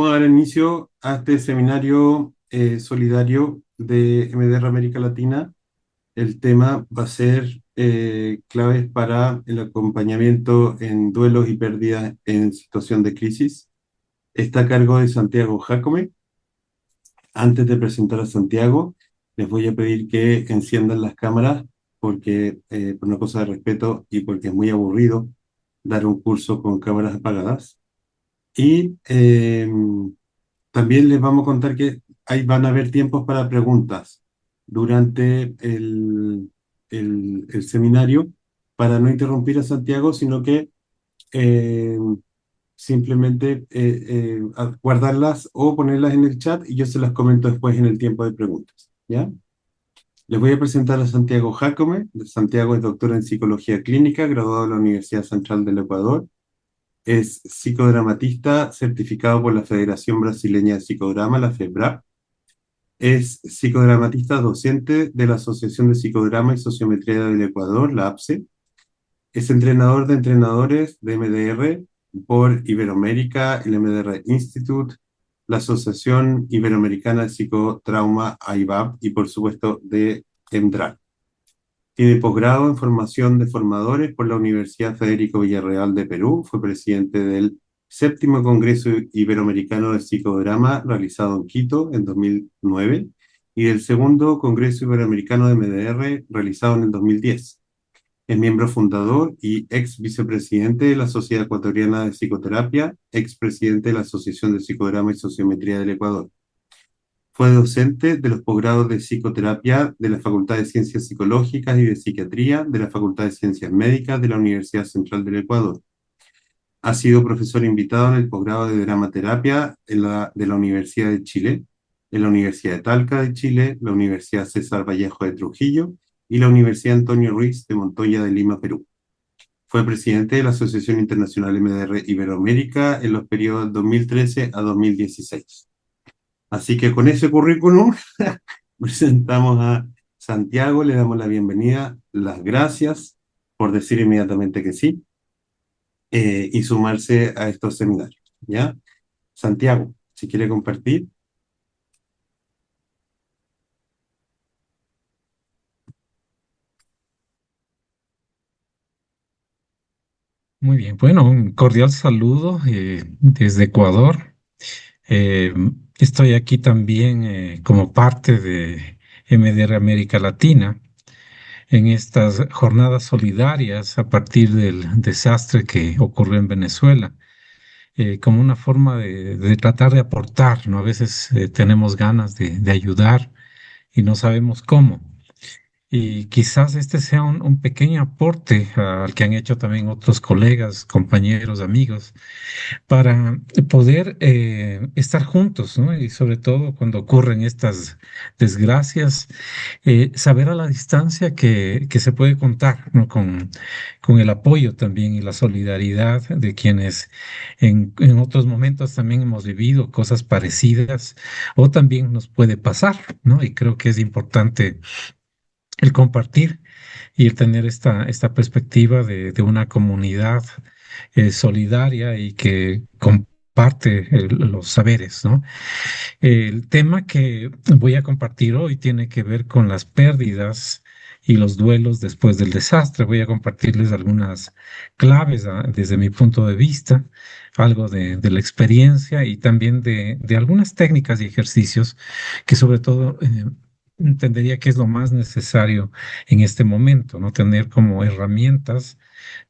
Vamos a dar inicio a este seminario solidario de MDR América Latina. El tema va a ser claves para el acompañamiento en duelos y pérdidas en situación de crisis. Está a cargo de Santiago Jacome. Antes de presentar a Santiago, les voy a pedir que enciendan las cámaras porque por una cosa de respeto y porque es muy aburrido dar un curso con cámaras apagadas. Y también les vamos a contar que ahí van a haber tiempos para preguntas durante el seminario para no interrumpir a Santiago, sino que eh, simplemente guardarlas o ponerlas en el chat y yo se las comento después en el tiempo de preguntas. ¿Ya? Les voy a presentar a Santiago Jacome. Santiago es doctor en psicología clínica, graduado de la Universidad Central del Ecuador. Es psicodramatista certificado por la Federación Brasileña de Psicodrama, la FEBRAP. Es psicodramatista docente de la Asociación de Psicodrama y Sociometría del Ecuador, la APSE. Es entrenador de entrenadores de MDR por Iberoamérica, el MDR Institute, la Asociación Iberoamericana de Psicotrauma, AIVAP, y por supuesto de EMDRAC. Tiene posgrado en formación de formadores por la Universidad Federico Villarreal de Perú. Fue presidente del séptimo Congreso Iberoamericano de Psicodrama realizado en Quito en 2009 y del segundo Congreso Iberoamericano de MDR realizado en el 2010. Es miembro fundador y ex vicepresidente de la Sociedad Ecuatoriana de Psicoterapia, ex presidente de la Asociación de Psicodrama y Sociometría del Ecuador. Fue docente de los posgrados de psicoterapia de la Facultad de Ciencias Psicológicas y de Psiquiatría de la Facultad de Ciencias Médicas de la Universidad Central del Ecuador. Ha sido profesor invitado en el posgrado de Dramaterapia de la Universidad de Chile, en la Universidad de Talca de Chile, la Universidad César Vallejo de Trujillo y la Universidad Antonio Ruiz de Montoya de Lima, Perú. Fue presidente de la Asociación Internacional MDR Iberoamérica en los periodos 2013 a 2016. Así que con ese currículum presentamos a Santiago, le damos la bienvenida, las gracias por decir inmediatamente que sí y sumarse a estos seminarios. ¿Ya? Santiago, si quiere compartir. Muy bien, bueno, un cordial saludo desde Ecuador. Eh, Estoy aquí también como parte de MDR América Latina en estas jornadas solidarias a partir del desastre que ocurrió en Venezuela, como una forma de tratar de aportar, ¿no? A veces tenemos ganas de ayudar y no sabemos cómo. Y quizás este sea un pequeño aporte al que han hecho también otros colegas, compañeros, amigos para poder estar juntos, ¿no? Y sobre todo cuando ocurren estas desgracias, saber a la distancia que se puede contar, ¿no? Con el apoyo también y la solidaridad de quienes en otros momentos también hemos vivido cosas parecidas o también nos puede pasar, ¿no? Y creo que es importante el compartir y el tener esta perspectiva de una comunidad solidaria y que comparte los saberes, ¿no? El tema que voy a compartir hoy tiene que ver con las pérdidas y los duelos después del desastre. Voy a compartirles algunas claves desde mi punto de vista, algo de la experiencia y también de algunas técnicas y ejercicios que sobre todo entendería que es lo más necesario en este momento, ¿no? Tener como herramientas,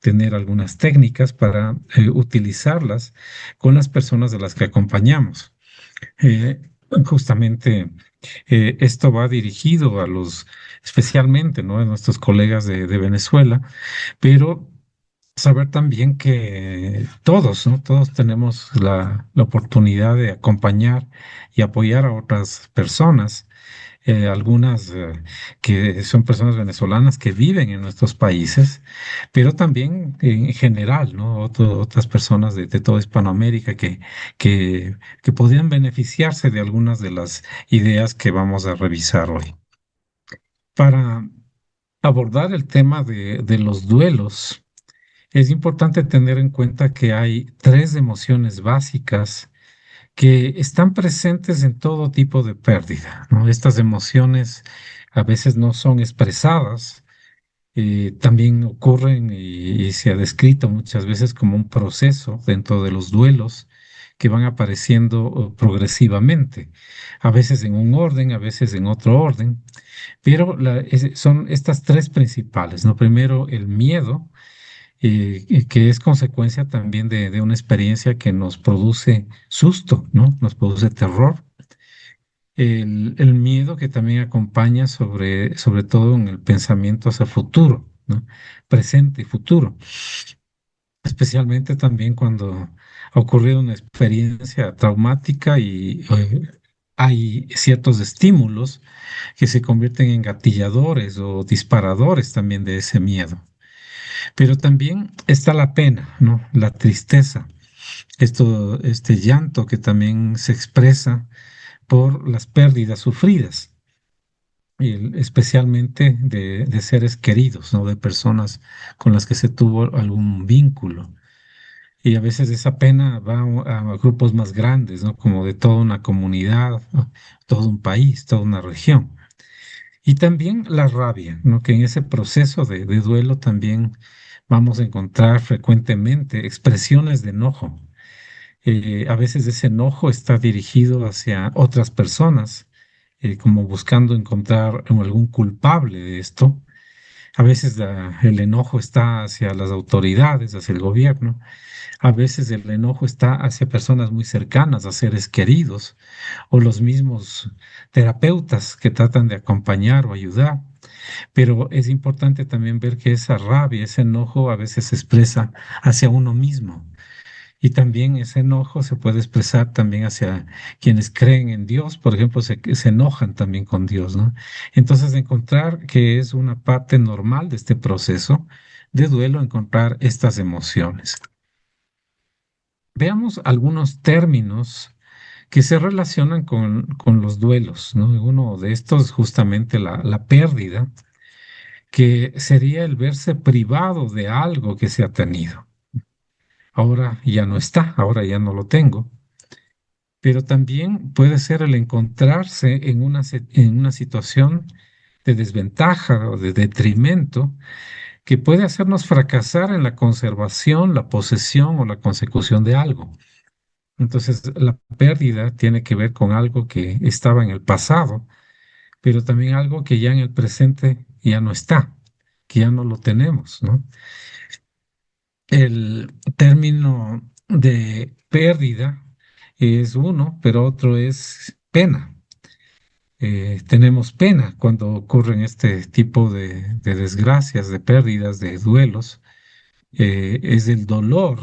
tener algunas técnicas para utilizarlas con las personas de las que acompañamos. Eh, Justamente esto va dirigido a los, especialmente, ¿no? A nuestros colegas de Venezuela, pero saber también que todos, ¿no? Todos tenemos la oportunidad de acompañar y apoyar a otras personas, algunas que son personas venezolanas que viven en nuestros países, pero también en general, ¿no? Otras personas de toda Hispanoamérica que, que podrían beneficiarse de algunas de las ideas que vamos a revisar hoy. Para abordar el tema de los duelos, es importante tener en cuenta que hay tres emociones básicas que están presentes en todo tipo de pérdida, ¿no? Estas emociones a veces no son expresadas, también ocurren y se ha descrito muchas veces como un proceso dentro de los duelos que van apareciendo progresivamente, a veces en un orden, a veces en otro orden, pero son estas tres principales, ¿no? Primero, el miedo, y que es consecuencia también de una experiencia que nos produce susto, ¿no? Nos produce terror. El miedo que también acompaña sobre todo en el pensamiento hacia futuro, ¿no? Presente y futuro, especialmente también cuando ha ocurrido una experiencia traumática y hay ciertos estímulos que se convierten en gatilladores o disparadores también de ese miedo. Pero también está la pena, ¿no? La tristeza, este llanto que también se expresa por las pérdidas sufridas, especialmente de seres queridos, ¿no? De personas con las que se tuvo algún vínculo. Y a veces esa pena va a grupos más grandes, ¿no? Como de toda una comunidad, ¿no? Todo un país, toda una región. Y también la rabia, ¿no? Que en ese proceso de duelo también vamos a encontrar frecuentemente expresiones de enojo. A veces ese enojo está dirigido hacia otras personas, como buscando encontrar algún culpable de esto. A veces el enojo está hacia las autoridades, hacia el gobierno. A veces el enojo está hacia personas muy cercanas, a seres queridos, o los mismos terapeutas que tratan de acompañar o ayudar. Pero es importante también ver que esa rabia, ese enojo a veces se expresa hacia uno mismo. Y también ese enojo se puede expresar también hacia quienes creen en Dios, por ejemplo, se enojan también con Dios, ¿no? Entonces, encontrar que es una parte normal de este proceso de duelo, encontrar estas emociones. Veamos algunos términos que se relacionan con los duelos, ¿no? Uno de estos es justamente la pérdida, que sería el verse privado de algo que se ha tenido. Ahora ya no está, ahora ya no lo tengo. Pero también puede ser el encontrarse en una situación de desventaja o de detrimento que puede hacernos fracasar en la conservación, la posesión o la consecución de algo. Entonces, la pérdida tiene que ver con algo que estaba en el pasado, pero también algo que ya en el presente ya no está, que ya no lo tenemos, ¿no? El término de pérdida es uno, pero otro es pena. Tenemos pena cuando ocurren este tipo de desgracias, de pérdidas, de duelos. Es el dolor,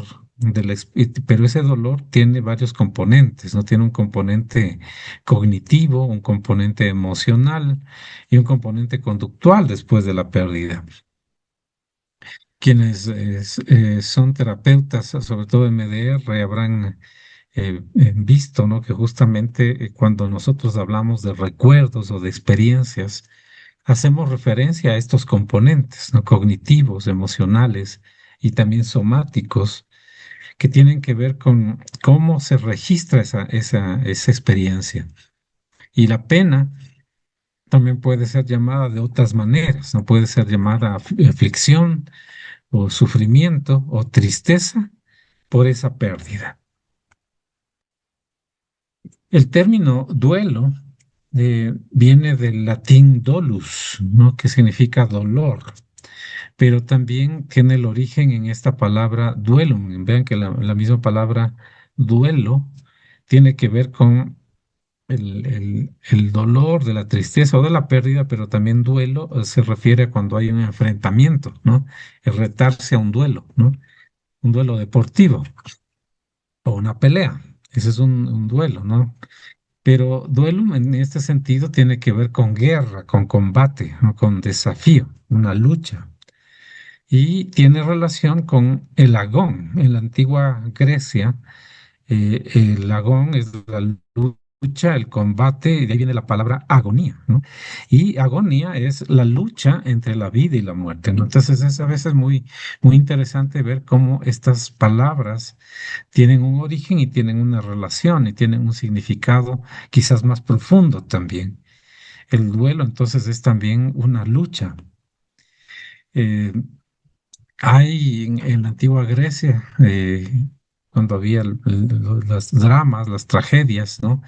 pero ese dolor tiene varios componentes, ¿no? Tiene un componente cognitivo, un componente emocional y un componente conductual después de la pérdida. Quienes son terapeutas, sobre todo MDR, habrán visto, ¿no? Que justamente cuando nosotros hablamos de recuerdos o de experiencias, hacemos referencia a estos componentes, ¿no? Cognitivos, emocionales y también somáticos, que tienen que ver con cómo se registra esa experiencia. Y la pena también puede ser llamada de otras maneras, ¿no? Puede ser llamada aflicción o sufrimiento o tristeza por esa pérdida. El término duelo viene del latín dolus, ¿no? Que significa dolor, pero también tiene el origen en esta palabra duelum. Vean que la misma palabra duelo tiene que ver con el dolor de la tristeza o de la pérdida, pero también duelo se refiere a cuando hay un enfrentamiento, ¿no? El retarse a un duelo, ¿no? Un duelo deportivo o una pelea. Ese es un duelo, ¿no? Pero duelo en este sentido tiene que ver con guerra, con combate, ¿no? Con desafío, una lucha. Y tiene relación con el agón. En la antigua Grecia, el agón es la lucha lucha, el combate, y de ahí viene la palabra agonía, ¿no? Y agonía es la lucha entre la vida y la muerte, ¿no? Entonces es a veces muy interesante ver cómo estas palabras tienen un origen y tienen una relación y tienen un significado quizás más profundo también. El duelo entonces es también una lucha. Eh, Hay en la antigua Grecia, cuando había las dramas, las tragedias, ¿no?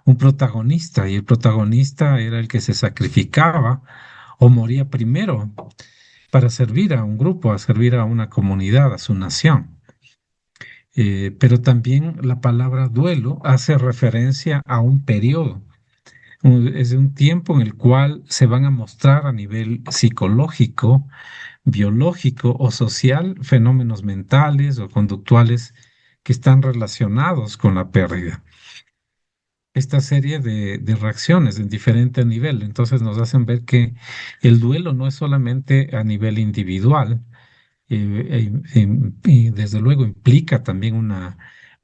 Un protagonista y el protagonista era el que se sacrificaba o moría primero para servir a un grupo, a servir a una comunidad, a su nación. Pero también la palabra duelo hace referencia a un periodo, es un tiempo en el cual se van a mostrar a nivel psicológico, biológico o social fenómenos mentales o conductuales que están relacionados con la pérdida. Esta serie de reacciones en diferente nivel, entonces nos hacen ver que el duelo no es solamente a nivel individual, y desde luego implica también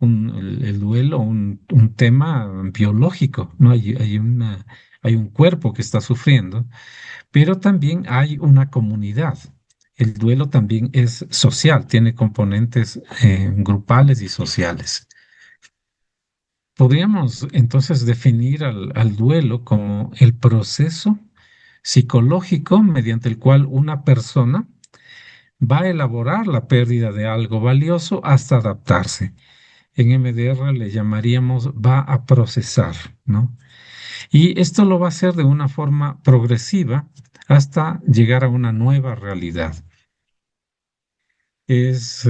el duelo, un tema biológico, ¿no? Hay un cuerpo que está sufriendo, pero también hay una comunidad. El duelo también es social, tiene componentes grupales y sociales. Podríamos entonces definir al duelo como el proceso psicológico mediante el cual una persona va a elaborar la pérdida de algo valioso hasta adaptarse. En MDR le llamaríamos va a procesar, ¿no? Y esto lo va a hacer de una forma progresiva hasta llegar a una nueva realidad. Es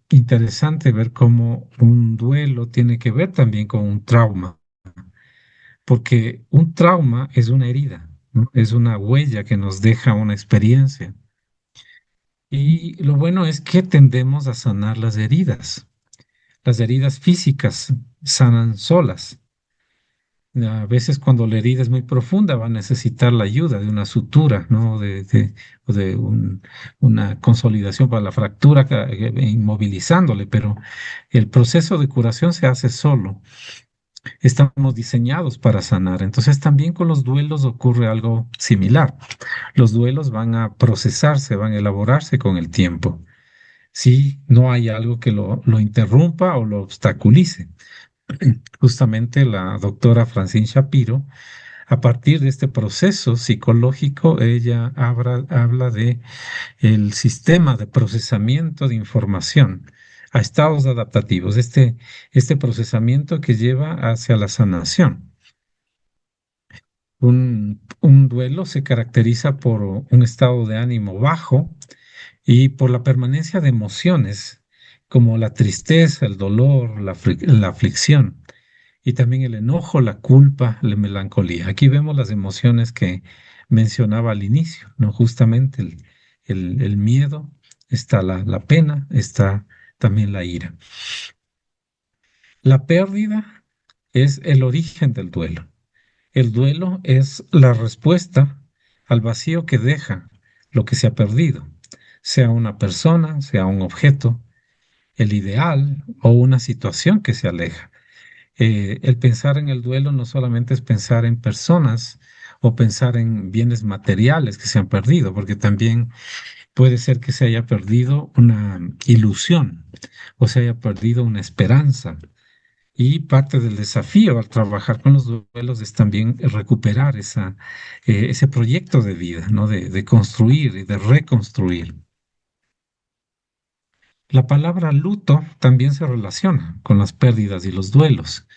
interesante ver cómo un duelo tiene que ver también con un trauma, porque un trauma es una herida, ¿no? Es una huella que nos deja una experiencia. Y lo bueno es que tendemos a sanar las heridas. Las heridas físicas sanan solas. A veces cuando la herida es muy profunda va a necesitar la ayuda de una sutura, ¿no? O de una consolidación para la fractura, inmovilizándole, pero el proceso de curación se hace solo. Estamos diseñados para sanar. Entonces también con los duelos ocurre algo similar. Los duelos van a procesarse, van a elaborarse con el tiempo. Si no hay algo que lo interrumpa o lo obstaculice. Justamente la doctora Francine Shapiro, a partir de este proceso psicológico, ella habla de el sistema de procesamiento de información a estados adaptativos, este procesamiento que lleva hacia la sanación. Un duelo se caracteriza por un estado de ánimo bajo y por la permanencia de emociones como la tristeza, el dolor, la aflicción y también el enojo, la culpa, la melancolía. Aquí vemos las emociones que mencionaba al inicio, ¿no? Justamente el miedo, está la pena, está también la ira. La pérdida es el origen del duelo. El duelo es la respuesta al vacío que deja lo que se ha perdido, sea una persona, sea un objeto, el ideal o una situación que se aleja. El pensar en el duelo no solamente es pensar en personas o pensar en bienes materiales que se han perdido, porque también puede ser que se haya perdido una ilusión o se haya perdido una esperanza. Y parte del desafío al trabajar con los duelos es también recuperar ese proyecto de vida, ¿no? De construir y de reconstruir. La palabra luto también se relaciona con las pérdidas y los duelos.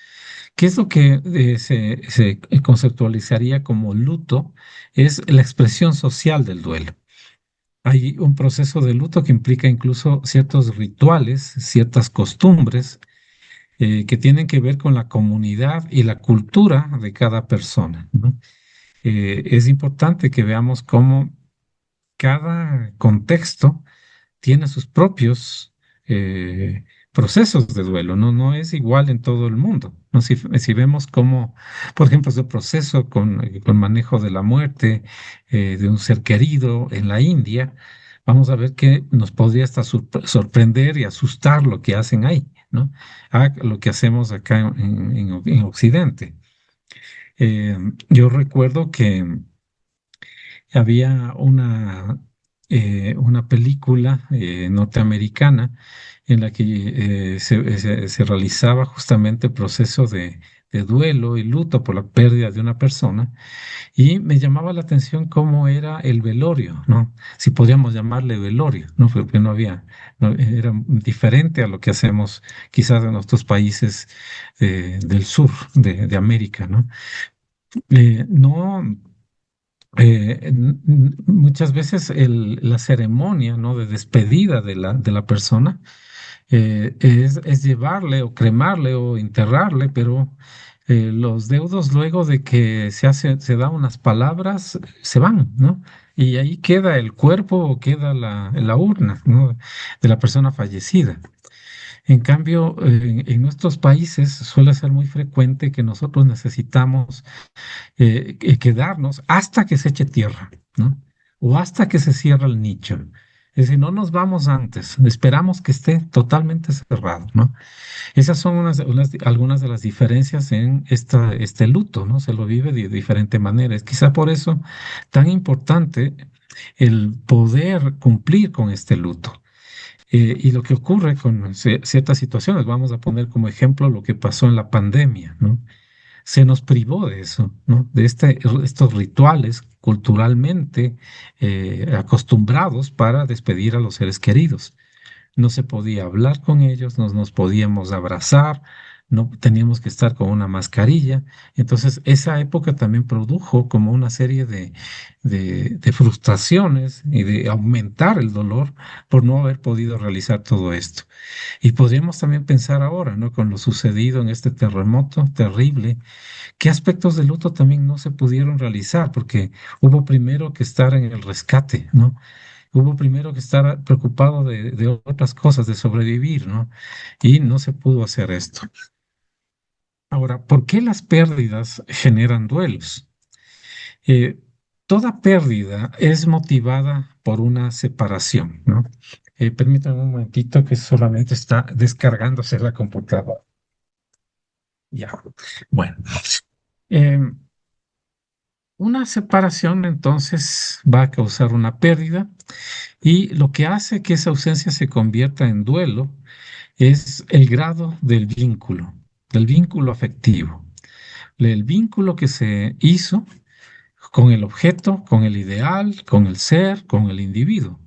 ¿Qué es lo que se conceptualizaría como luto? Es la expresión social del duelo. Hay un proceso de luto que implica incluso ciertos rituales, ciertas costumbres que tienen que ver con la comunidad y la cultura de cada persona, ¿no? Es importante que veamos cómo cada contexto tiene sus propios procesos de duelo, ¿no? No es igual en todo el mundo, ¿no? Si vemos cómo, por ejemplo, ese proceso con manejo de la muerte de un ser querido en la India, vamos a ver que nos podría hasta sorprender y asustar lo que hacen ahí, ¿no? A lo que hacemos acá en Occidente. Yo recuerdo que había una película norteamericana en la que se realizaba justamente el proceso de duelo y luto por la pérdida de una persona y me llamaba la atención cómo era el velorio, ¿no? Si podríamos llamarle velorio, ¿no? Porque no había, era diferente a lo que hacemos quizás en nuestros países del sur de América, ¿no? No, muchas veces la ceremonia, ¿no? De despedida de la persona es llevarle o cremarle o enterrarle, pero los deudos luego de que se da unas palabras, se van, ¿no? Y ahí queda el cuerpo o queda la urna, ¿no? De la persona fallecida. En cambio, en nuestros países suele ser muy frecuente que nosotros necesitamos quedarnos hasta que se eche tierra, ¿no? O hasta que se cierre el nicho. Es decir, no nos vamos antes, esperamos que esté totalmente cerrado, ¿no? Esas son algunas de las diferencias en este luto, ¿no? Se lo vive de diferente manera. Es quizá por eso tan importante el poder cumplir con este luto. Y lo que ocurre con ciertas situaciones, vamos a poner como ejemplo lo que pasó en la pandemia, ¿no? Se nos privó de eso, ¿no? De estos rituales culturalmente acostumbrados para despedir a los seres queridos. No se podía hablar con ellos, no nos podíamos abrazar, no teníamos que estar con una mascarilla. Entonces, esa época también produjo como una serie de frustraciones y de aumentar el dolor por no haber podido realizar todo esto. Y podríamos también pensar ahora, ¿no? Con lo sucedido en este terremoto terrible, ¿qué aspectos de luto también no se pudieron realizar? Porque hubo primero que estar en el rescate, ¿no? Hubo primero que estar preocupado de otras cosas, de sobrevivir, ¿no? Y no se pudo hacer esto. Ahora, ¿por qué las pérdidas generan duelos? Eh, Toda pérdida es motivada por una separación, ¿no? Permítanme un momentito que solamente está descargándose la computadora. Ya. Bueno. Em, Una separación entonces va a causar una pérdida y lo que hace que esa ausencia se convierta en duelo es el grado del vínculo afectivo, el vínculo que se hizo con el objeto, con el ideal, con el ser, con el individuo.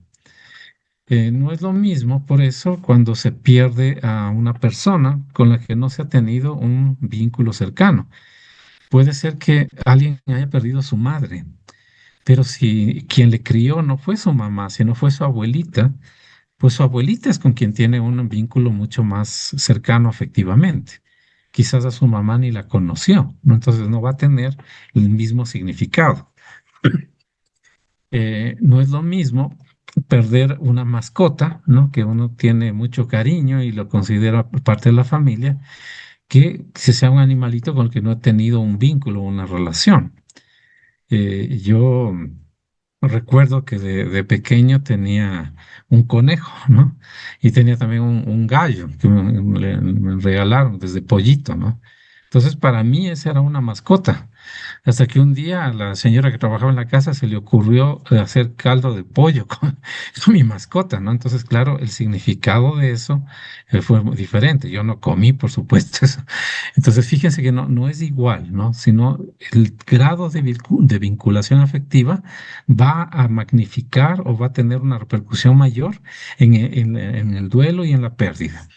No es lo mismo, por eso, cuando se pierde a una persona con la que no se ha tenido un vínculo cercano. Puede ser que alguien haya perdido a su madre. Pero si quien le crió no fue su mamá, sino fue su abuelita, pues su abuelita es con quien tiene un vínculo mucho más cercano afectivamente. Quizás a su mamá ni la conoció, ¿no? Entonces no va a tener el mismo significado. No es lo mismo perder una mascota, ¿no? Que uno tiene mucho cariño y lo considera parte de la familia, que sea un animalito con el que no ha tenido un vínculo, una relación. Yo recuerdo que de pequeño tenía un conejo, ¿no? Y tenía también un gallo que me regalaron desde pollito, ¿no? Entonces, para mí esa era una mascota. Hasta que un día a la señora que trabajaba en la casa se le ocurrió hacer caldo de pollo con mi mascota, ¿no? Entonces, claro, el significado de eso fue muy diferente. Yo no comí, por supuesto, eso. Entonces, fíjense que no es igual, ¿no? Sino el grado de vinculación afectiva va a magnificar o va a tener una repercusión mayor en el duelo y en la pérdida.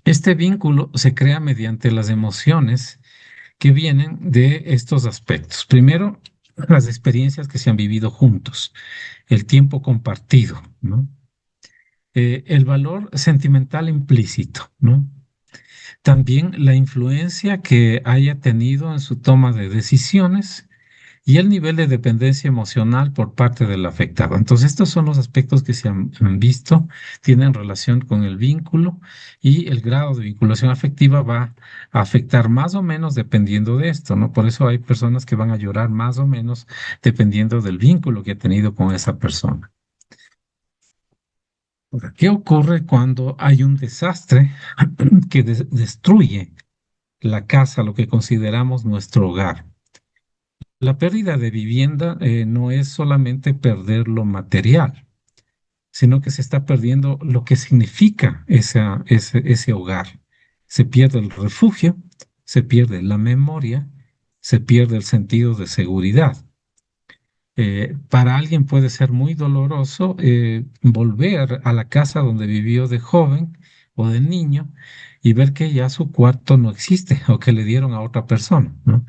Este vínculo se crea mediante las emociones que vienen de estos aspectos. Primero, las experiencias que se han vivido juntos, el tiempo compartido, ¿no? El valor sentimental implícito, ¿no? También la influencia que haya tenido en su toma de decisiones y el nivel de dependencia emocional por parte del afectado. Entonces, estos son los aspectos que han visto, tienen relación con el vínculo y el grado de vinculación afectiva va a afectar más o menos dependiendo de esto, ¿no? Por eso hay personas que van a llorar más o menos dependiendo del vínculo que ha tenido con esa persona. ¿Qué ocurre cuando hay un desastre que destruye la casa, lo que consideramos nuestro hogar? La pérdida de vivienda no es solamente perder lo material, sino que se está perdiendo lo que significa ese hogar. Se pierde el refugio, se pierde la memoria, se pierde el sentido de seguridad. Para alguien puede ser muy doloroso volver a la casa donde vivió de joven o de niño y ver que ya su cuarto no existe o que le dieron a otra persona, ¿no?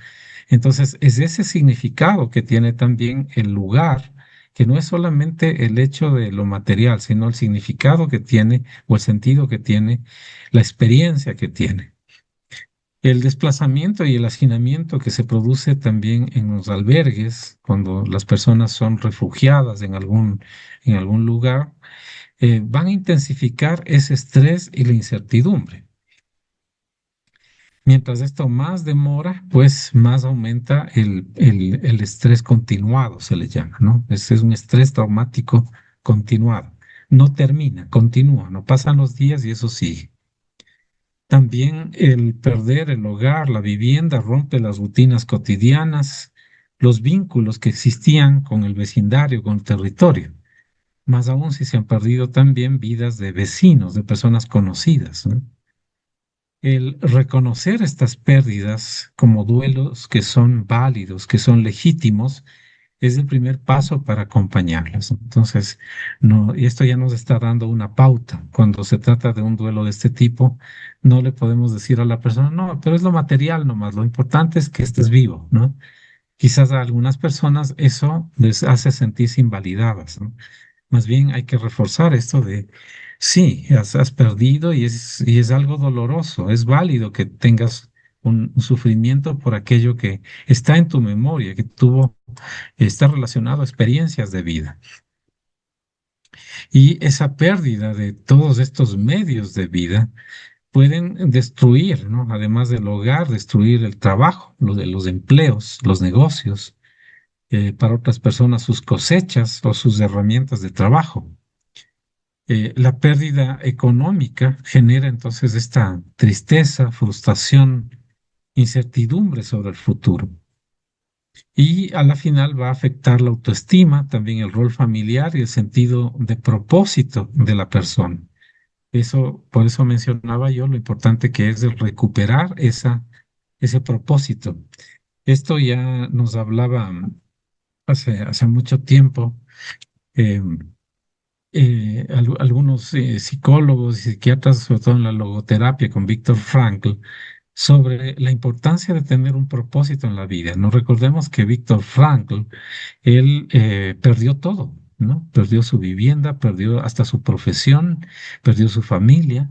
Entonces, es ese significado que tiene también el lugar, que no es solamente el hecho de lo material, sino el significado que tiene o el sentido que tiene, la experiencia que tiene. El desplazamiento y el hacinamiento que se produce también en los albergues, cuando las personas son refugiadas en algún lugar, van a intensificar ese estrés y la incertidumbre. Mientras esto más demora, pues más aumenta el estrés continuado, se le llama, ¿no? Ese es un estrés traumático continuado. No termina, continúa, no pasan los días y eso sigue. También el perder el hogar, la vivienda, rompe las rutinas cotidianas, los vínculos que existían con el vecindario, con el territorio. Más aún si se han perdido también vidas de vecinos, de personas conocidas, ¿no? El reconocer estas pérdidas como duelos que son válidos, que son legítimos, es el primer paso para acompañarlas. Entonces, no, y esto ya nos está dando una pauta. Cuando se trata de un duelo de este tipo, no le podemos decir a la persona, no, pero es lo material nomás, lo importante es que estés vivo, ¿no? Quizás a algunas personas eso les hace sentirse invalidadas, ¿no? Más bien hay que reforzar esto de, sí, has perdido y es algo doloroso, es válido que tengas un sufrimiento por aquello que está en tu memoria, que tuvo, está relacionado a experiencias de vida. Y esa pérdida de todos estos medios de vida pueden destruir, ¿no? Además del hogar, destruir el trabajo, lo de los empleos, los negocios, para otras personas sus cosechas o sus herramientas de trabajo. La pérdida económica genera entonces esta tristeza, frustración, incertidumbre sobre el futuro. Y a la final va a afectar la autoestima, también el rol familiar y el sentido de propósito de la persona. Eso, por eso mencionaba yo lo importante que es el recuperar ese propósito. Esto ya nos hablaba hace mucho tiempo. eh, algunos psicólogos y psiquiatras, sobre todo en la logoterapia con Viktor Frankl, sobre la importancia de tener un propósito en la vida. No recordemos que Viktor Frankl, él perdió todo, ¿no? Perdió su vivienda, perdió hasta su profesión, perdió su familia.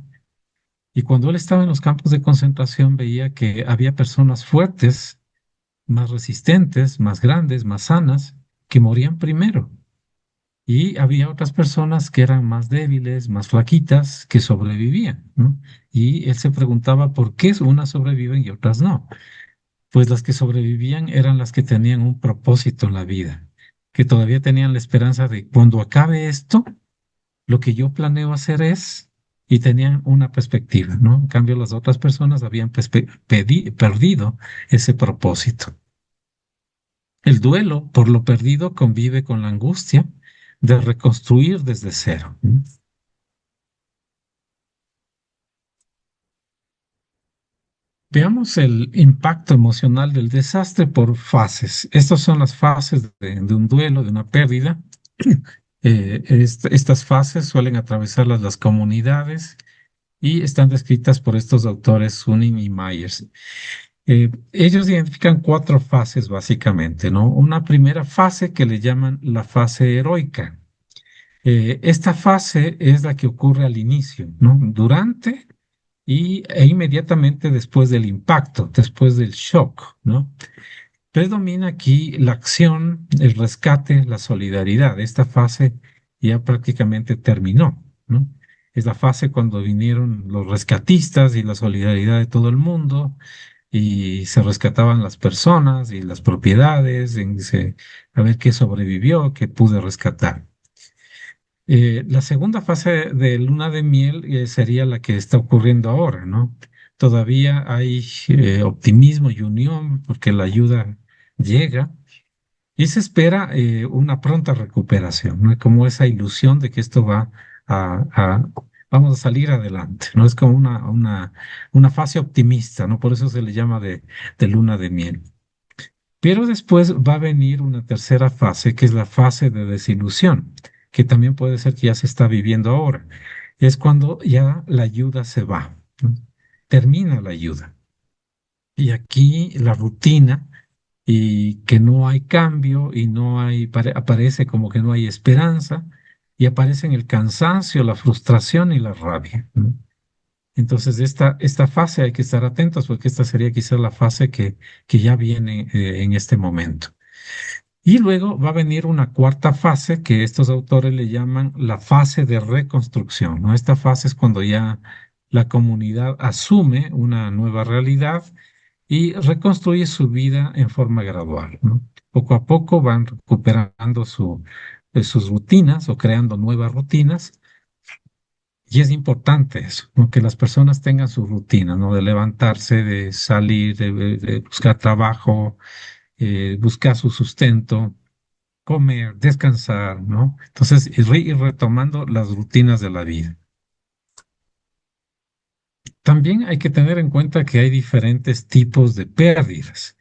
Y cuando él estaba en los campos de concentración veía que había personas fuertes, más resistentes, más grandes, más sanas, que morían primero. Y había otras personas que eran más débiles, más flaquitas, que sobrevivían, ¿no? Y él se preguntaba por qué unas sobreviven y otras no. Pues las que sobrevivían eran las que tenían un propósito en la vida, que todavía tenían la esperanza de cuando acabe esto, lo que yo planeo hacer es, y tenían una perspectiva, ¿no? En cambio, las otras personas habían perdido ese propósito. El duelo por lo perdido convive con la angustia de reconstruir desde cero. Veamos el impacto emocional del desastre por fases. Estas son las fases de un duelo, de una pérdida. Estas fases suelen atravesarlas las comunidades y están descritas por estos autores Sunim y Myers. Ellos identifican cuatro fases básicamente, ¿no? Una primera fase que le llaman la fase heroica. Esta fase es la que ocurre al inicio, ¿no? Durante e inmediatamente después del impacto, después del shock, ¿no? Predomina aquí la acción, el rescate, la solidaridad. Esta fase ya prácticamente terminó, ¿no? Es la fase cuando vinieron los rescatistas y la solidaridad de todo el mundo y se rescataban las personas y las propiedades, a ver qué sobrevivió, qué pude rescatar. La segunda fase de luna de miel sería la que está ocurriendo ahora, ¿no? Todavía hay optimismo y unión porque la ayuda llega y se espera una pronta recuperación, ¿no? Como esa ilusión de que esto va a- vamos a salir adelante, ¿no? Es como una fase optimista, ¿no? Por eso se le llama de luna de miel. Pero después va a venir una tercera fase, que es la fase de desilusión, que también puede ser que ya se está viviendo ahora. Es cuando ya la ayuda se va, ¿no? Termina la ayuda. Y aquí la rutina y que no hay cambio y no hay, aparece como que no hay esperanza y aparecen el cansancio, la frustración y la rabia, ¿no? Entonces, esta fase hay que estar atentos porque esta sería quizás la fase que ya viene en este momento. Y luego va a venir una cuarta fase que estos autores le llaman la fase de reconstrucción, ¿no? Esta fase es cuando ya la comunidad asume una nueva realidad y reconstruye su vida en forma gradual, ¿no? Poco a poco van recuperando sus rutinas o creando nuevas rutinas. Y es importante eso, ¿no? Que las personas tengan su rutina, ¿no? De levantarse, de salir, de buscar trabajo, buscar su sustento, comer, descansar, ¿no? Entonces, ir retomando las rutinas de la vida. También hay que tener en cuenta que hay diferentes tipos de pérdidas.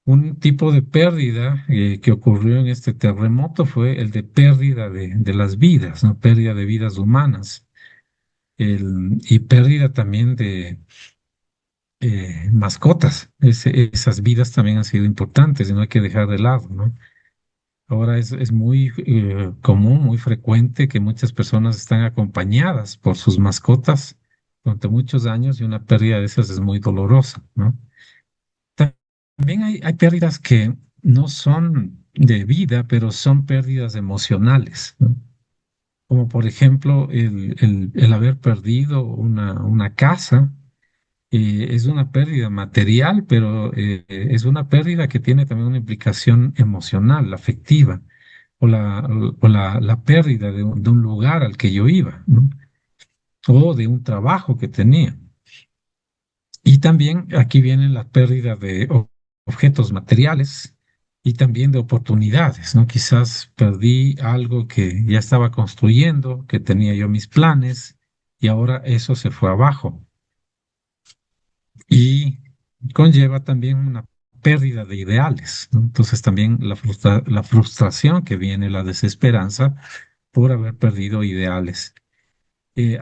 Un tipo de pérdida que ocurrió en este terremoto fue el de pérdida de las vidas, ¿no? Pérdida de vidas humanas. Y pérdida también de mascotas. Esas vidas también han sido importantes y no hay que dejar de lado, ¿no? Ahora es muy común, muy frecuente que muchas personas están acompañadas por sus mascotas durante muchos años y una pérdida de esas es muy dolorosa, ¿no? También hay pérdidas que no son de vida, pero son pérdidas emocionales, ¿no? Como por ejemplo el haber perdido una casa. Es una pérdida material, pero es una pérdida que tiene también una implicación emocional, afectiva, o la pérdida de un lugar al que yo iba, ¿no? O de un trabajo que tenía. Y también aquí viene la pérdida de objetos materiales y también de oportunidades, ¿no? Quizás perdí algo que ya estaba construyendo, que tenía yo mis planes, y ahora eso se fue abajo. Y conlleva también una pérdida de ideales, ¿no? Entonces también la frustración que viene, la desesperanza por haber perdido ideales.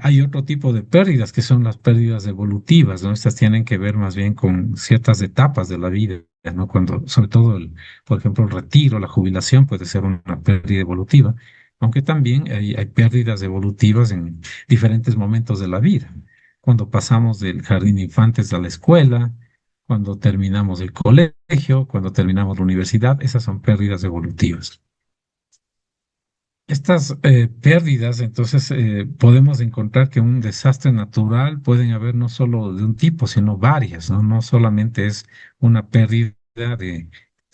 Hay otro tipo de pérdidas que son las pérdidas evolutivas, ¿no? Estas tienen que ver más bien con ciertas etapas de la vida, ¿no? Cuando, sobre todo, por ejemplo, el retiro, la jubilación puede ser una pérdida evolutiva, aunque también hay pérdidas evolutivas en diferentes momentos de la vida. Cuando pasamos del jardín de infantes a la escuela, cuando terminamos el colegio, cuando terminamos la universidad, esas son pérdidas evolutivas. Estas pérdidas, entonces, podemos encontrar que un desastre natural pueden haber no solo de un tipo, sino varias, ¿no? No solamente es una pérdida de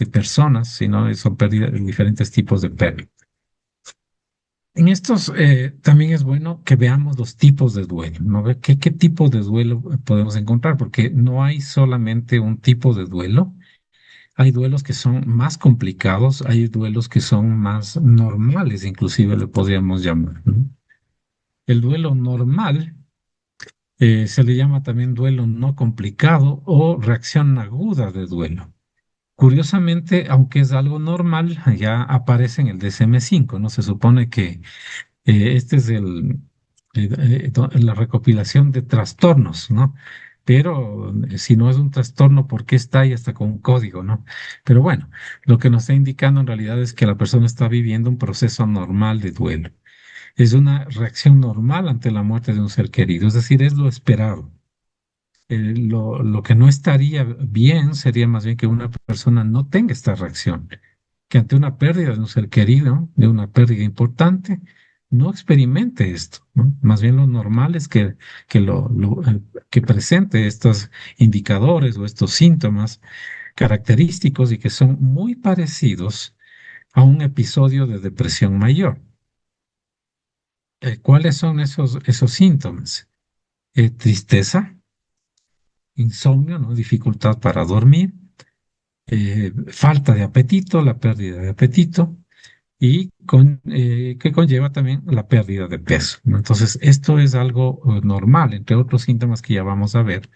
personas, sino son pérdidas de diferentes tipos de pérdida. En estos también es bueno que veamos los tipos de duelo, ¿no? Ver qué tipo de duelo podemos encontrar, porque no hay solamente un tipo de duelo. Hay duelos que son más complicados, hay duelos que son más normales, inclusive le podríamos llamar, ¿no? El duelo normal se le llama también duelo no complicado o reacción aguda de duelo. Curiosamente, aunque es algo normal, ya aparece en el DSM-5, ¿no? Se supone que este es la recopilación de trastornos, ¿no? Pero si no es un trastorno, ¿por qué está ahí hasta con un código, ¿no? Pero bueno, lo que nos está indicando en realidad es que la persona está viviendo un proceso normal de duelo. Es una reacción normal ante la muerte de un ser querido, es decir, es lo esperado. Lo que no estaría bien sería más bien que una persona no tenga esta reacción, que ante una pérdida de un ser querido, de una pérdida importante, no experimente esto, ¿no? Más bien lo normal es que presente estos indicadores o estos síntomas característicos y que son muy parecidos a un episodio de depresión mayor. ¿Cuáles son esos síntomas? Tristeza, insomnio, ¿no? Dificultad para dormir, falta de apetito, la pérdida de apetito y que conlleva también la pérdida de peso, ¿no? Entonces, esto es algo normal, entre otros síntomas que ya vamos a ver.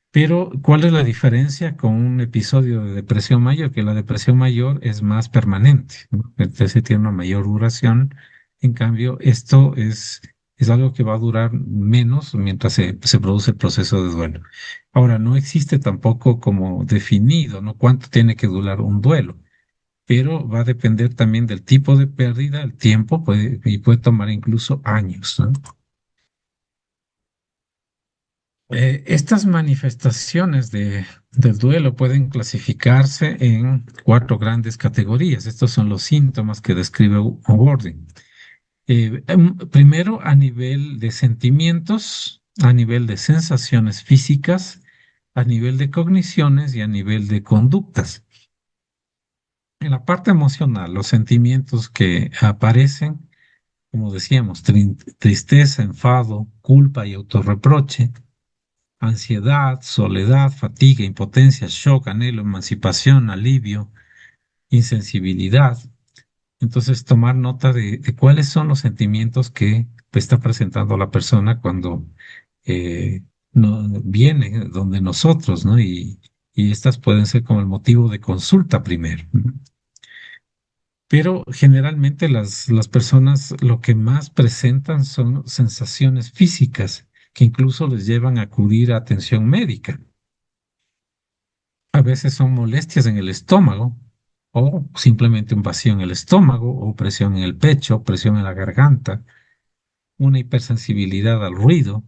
Pero, ¿cuál es la diferencia con un episodio de depresión mayor? Que la depresión mayor es más permanente, ¿no? Entonces tiene una mayor duración. En cambio, esto es algo que va a durar menos mientras se produce el proceso de duelo. Ahora, no existe tampoco como definido, ¿no? Cuánto tiene que durar un duelo, pero va a depender también del tipo de pérdida, el tiempo, y puede tomar incluso años, ¿no? Estas manifestaciones del duelo pueden clasificarse en cuatro grandes categorías. Estos son los síntomas que describe Wording. Primero, a nivel de sentimientos, a nivel de sensaciones físicas, a nivel de cogniciones y a nivel de conductas. En la parte emocional, los sentimientos que aparecen, como decíamos, tristeza, enfado, culpa y autorreproche, ansiedad, soledad, fatiga, impotencia, shock, anhelo, emancipación, alivio, insensibilidad. Entonces, tomar nota de cuáles son los sentimientos que está presentando la persona cuando viene donde nosotros, ¿no? Y estas pueden ser como el motivo de consulta primero, ¿no? Pero generalmente las personas lo que más presentan son sensaciones físicas que incluso les llevan a acudir a atención médica. A veces son molestias en el estómago o simplemente un vacío en el estómago o presión en el pecho, presión en la garganta, una hipersensibilidad al ruido,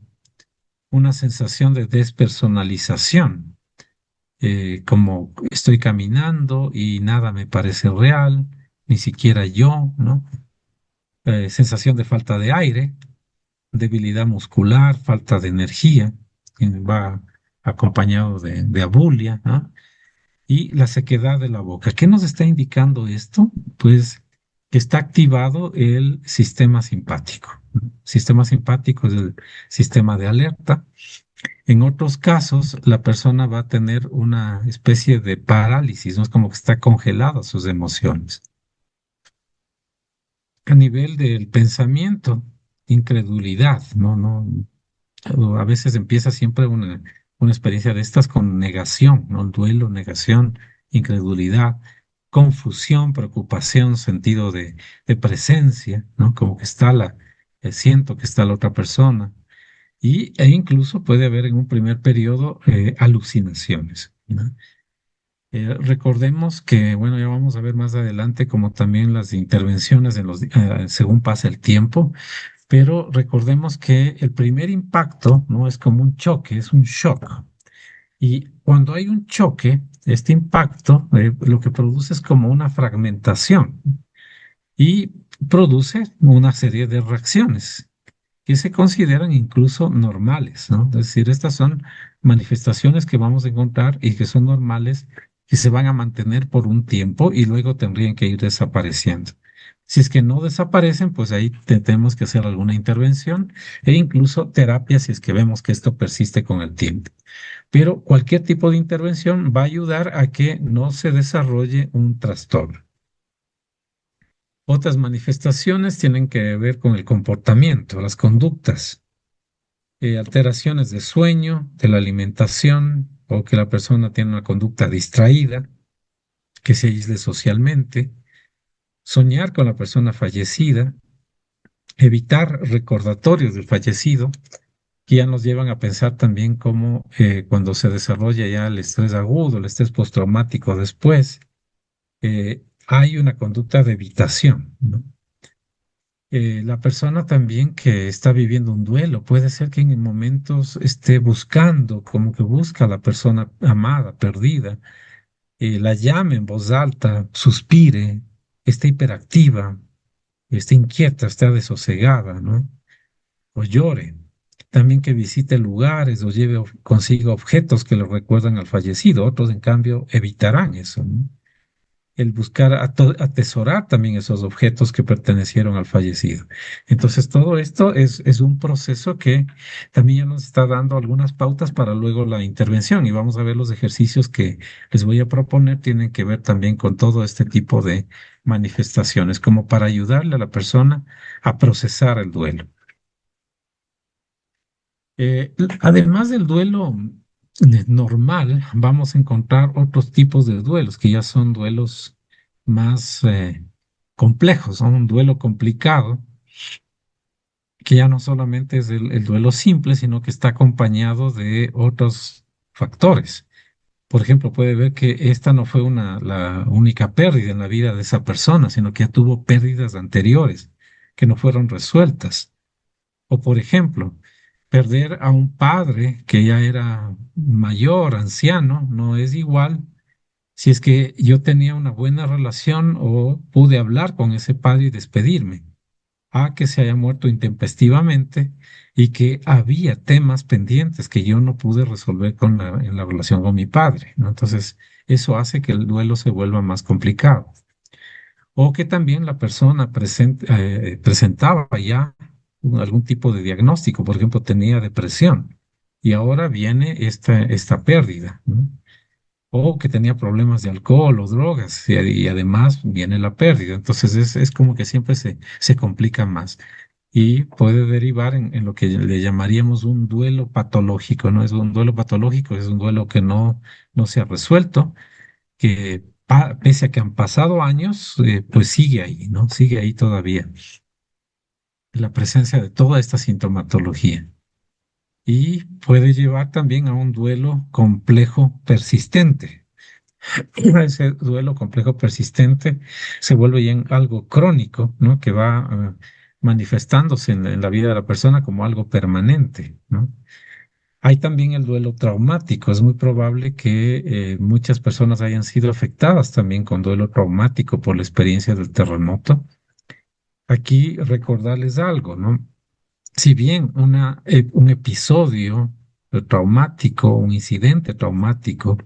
una sensación de despersonalización, como estoy caminando y nada me parece real, ni siquiera yo, ¿no? Sensación de falta de aire, debilidad muscular, falta de energía, va acompañado de abulia, ¿no? Y la sequedad de la boca. ¿Qué nos está indicando esto? Pues que está activado el sistema simpático. Sistema simpático es el sistema de alerta. En otros casos, la persona va a tener una especie de parálisis, ¿no? Es como que está congelada sus emociones. A nivel del pensamiento, incredulidad, ¿no? A veces empieza siempre una experiencia de estas con negación, ¿no? Duelo, negación, incredulidad, confusión, preocupación, sentido de presencia, ¿no? Como que siento que está la otra persona. E incluso puede haber en un primer periodo alucinaciones, ¿no? Recordemos que, bueno, ya vamos a ver más adelante como también las intervenciones según pasa el tiempo, pero recordemos que el primer impacto no es como un choque, es un shock. Y cuando hay un choque, este impacto lo que produce es como una fragmentación y produce una serie de reacciones que se consideran incluso normales, ¿no? Es decir, estas son manifestaciones que vamos a encontrar y que son normales, que se van a mantener por un tiempo y luego tendrían que ir desapareciendo. Si es que no desaparecen, pues ahí tenemos que hacer alguna intervención e incluso terapia si es que vemos que esto persiste con el tiempo. Pero cualquier tipo de intervención va a ayudar a que no se desarrolle un trastorno. Otras manifestaciones tienen que ver con el comportamiento, las conductas, alteraciones de sueño, de la alimentación o que la persona tiene una conducta distraída, que se aísle socialmente, soñar con la persona fallecida, evitar recordatorios del fallecido, que ya nos llevan a pensar también cómo cuando se desarrolla ya el estrés agudo, el estrés postraumático después, hay una conducta de evitación, ¿no? La persona también que está viviendo un duelo puede ser que en momentos esté buscando, como que busca a la persona amada, perdida, la llame en voz alta, suspire, esté hiperactiva, esté inquieta, esté desosegada, ¿no? O llore. También que visite lugares o lleve consigo objetos que le recuerdan al fallecido. Otros, en cambio, evitarán eso, ¿no? el buscar atesorar también esos objetos que pertenecieron al fallecido. Entonces, todo esto es un proceso que también ya nos está dando algunas pautas para luego la intervención y vamos a ver los ejercicios que les voy a proponer, tienen que ver también con todo este tipo de manifestaciones, como para ayudarle a la persona a procesar el duelo. Además del duelo normal, vamos a encontrar otros tipos de duelos que ya son duelos más complejos, son un duelo complicado, que ya no solamente es el duelo simple, sino que está acompañado de otros factores. Por ejemplo, puede ver que esta no fue la única pérdida en la vida de esa persona, sino que ya tuvo pérdidas anteriores que no fueron resueltas. O por ejemplo, perder a un padre que ya era mayor, anciano, no es igual si es que yo tenía una buena relación o pude hablar con ese padre y despedirme, a que se haya muerto intempestivamente y que había temas pendientes que yo no pude resolver en la relación con mi padre, ¿no? Entonces, eso hace que el duelo se vuelva más complicado. O que también la persona presentaba ya algún tipo de diagnóstico, por ejemplo, tenía depresión y ahora viene esta pérdida, ¿no? O que tenía problemas de alcohol o drogas y además viene la pérdida. Entonces es como que siempre se complica más y puede derivar en lo que le llamaríamos un duelo patológico, ¿no? Es un duelo patológico, es un duelo que no se ha resuelto, que pese a que han pasado años, pues sigue ahí, ¿no? Sigue ahí todavía la presencia de toda esta sintomatología. Y puede llevar también a un duelo complejo persistente. Ese duelo complejo persistente se vuelve ya en algo crónico, ¿no? Que va manifestándose en la vida de la persona como algo permanente, ¿no? Hay también el duelo traumático. Es muy probable que muchas personas hayan sido afectadas también con duelo traumático por la experiencia del terremoto. Aquí recordarles algo, ¿no? Si bien un episodio traumático, un incidente traumático,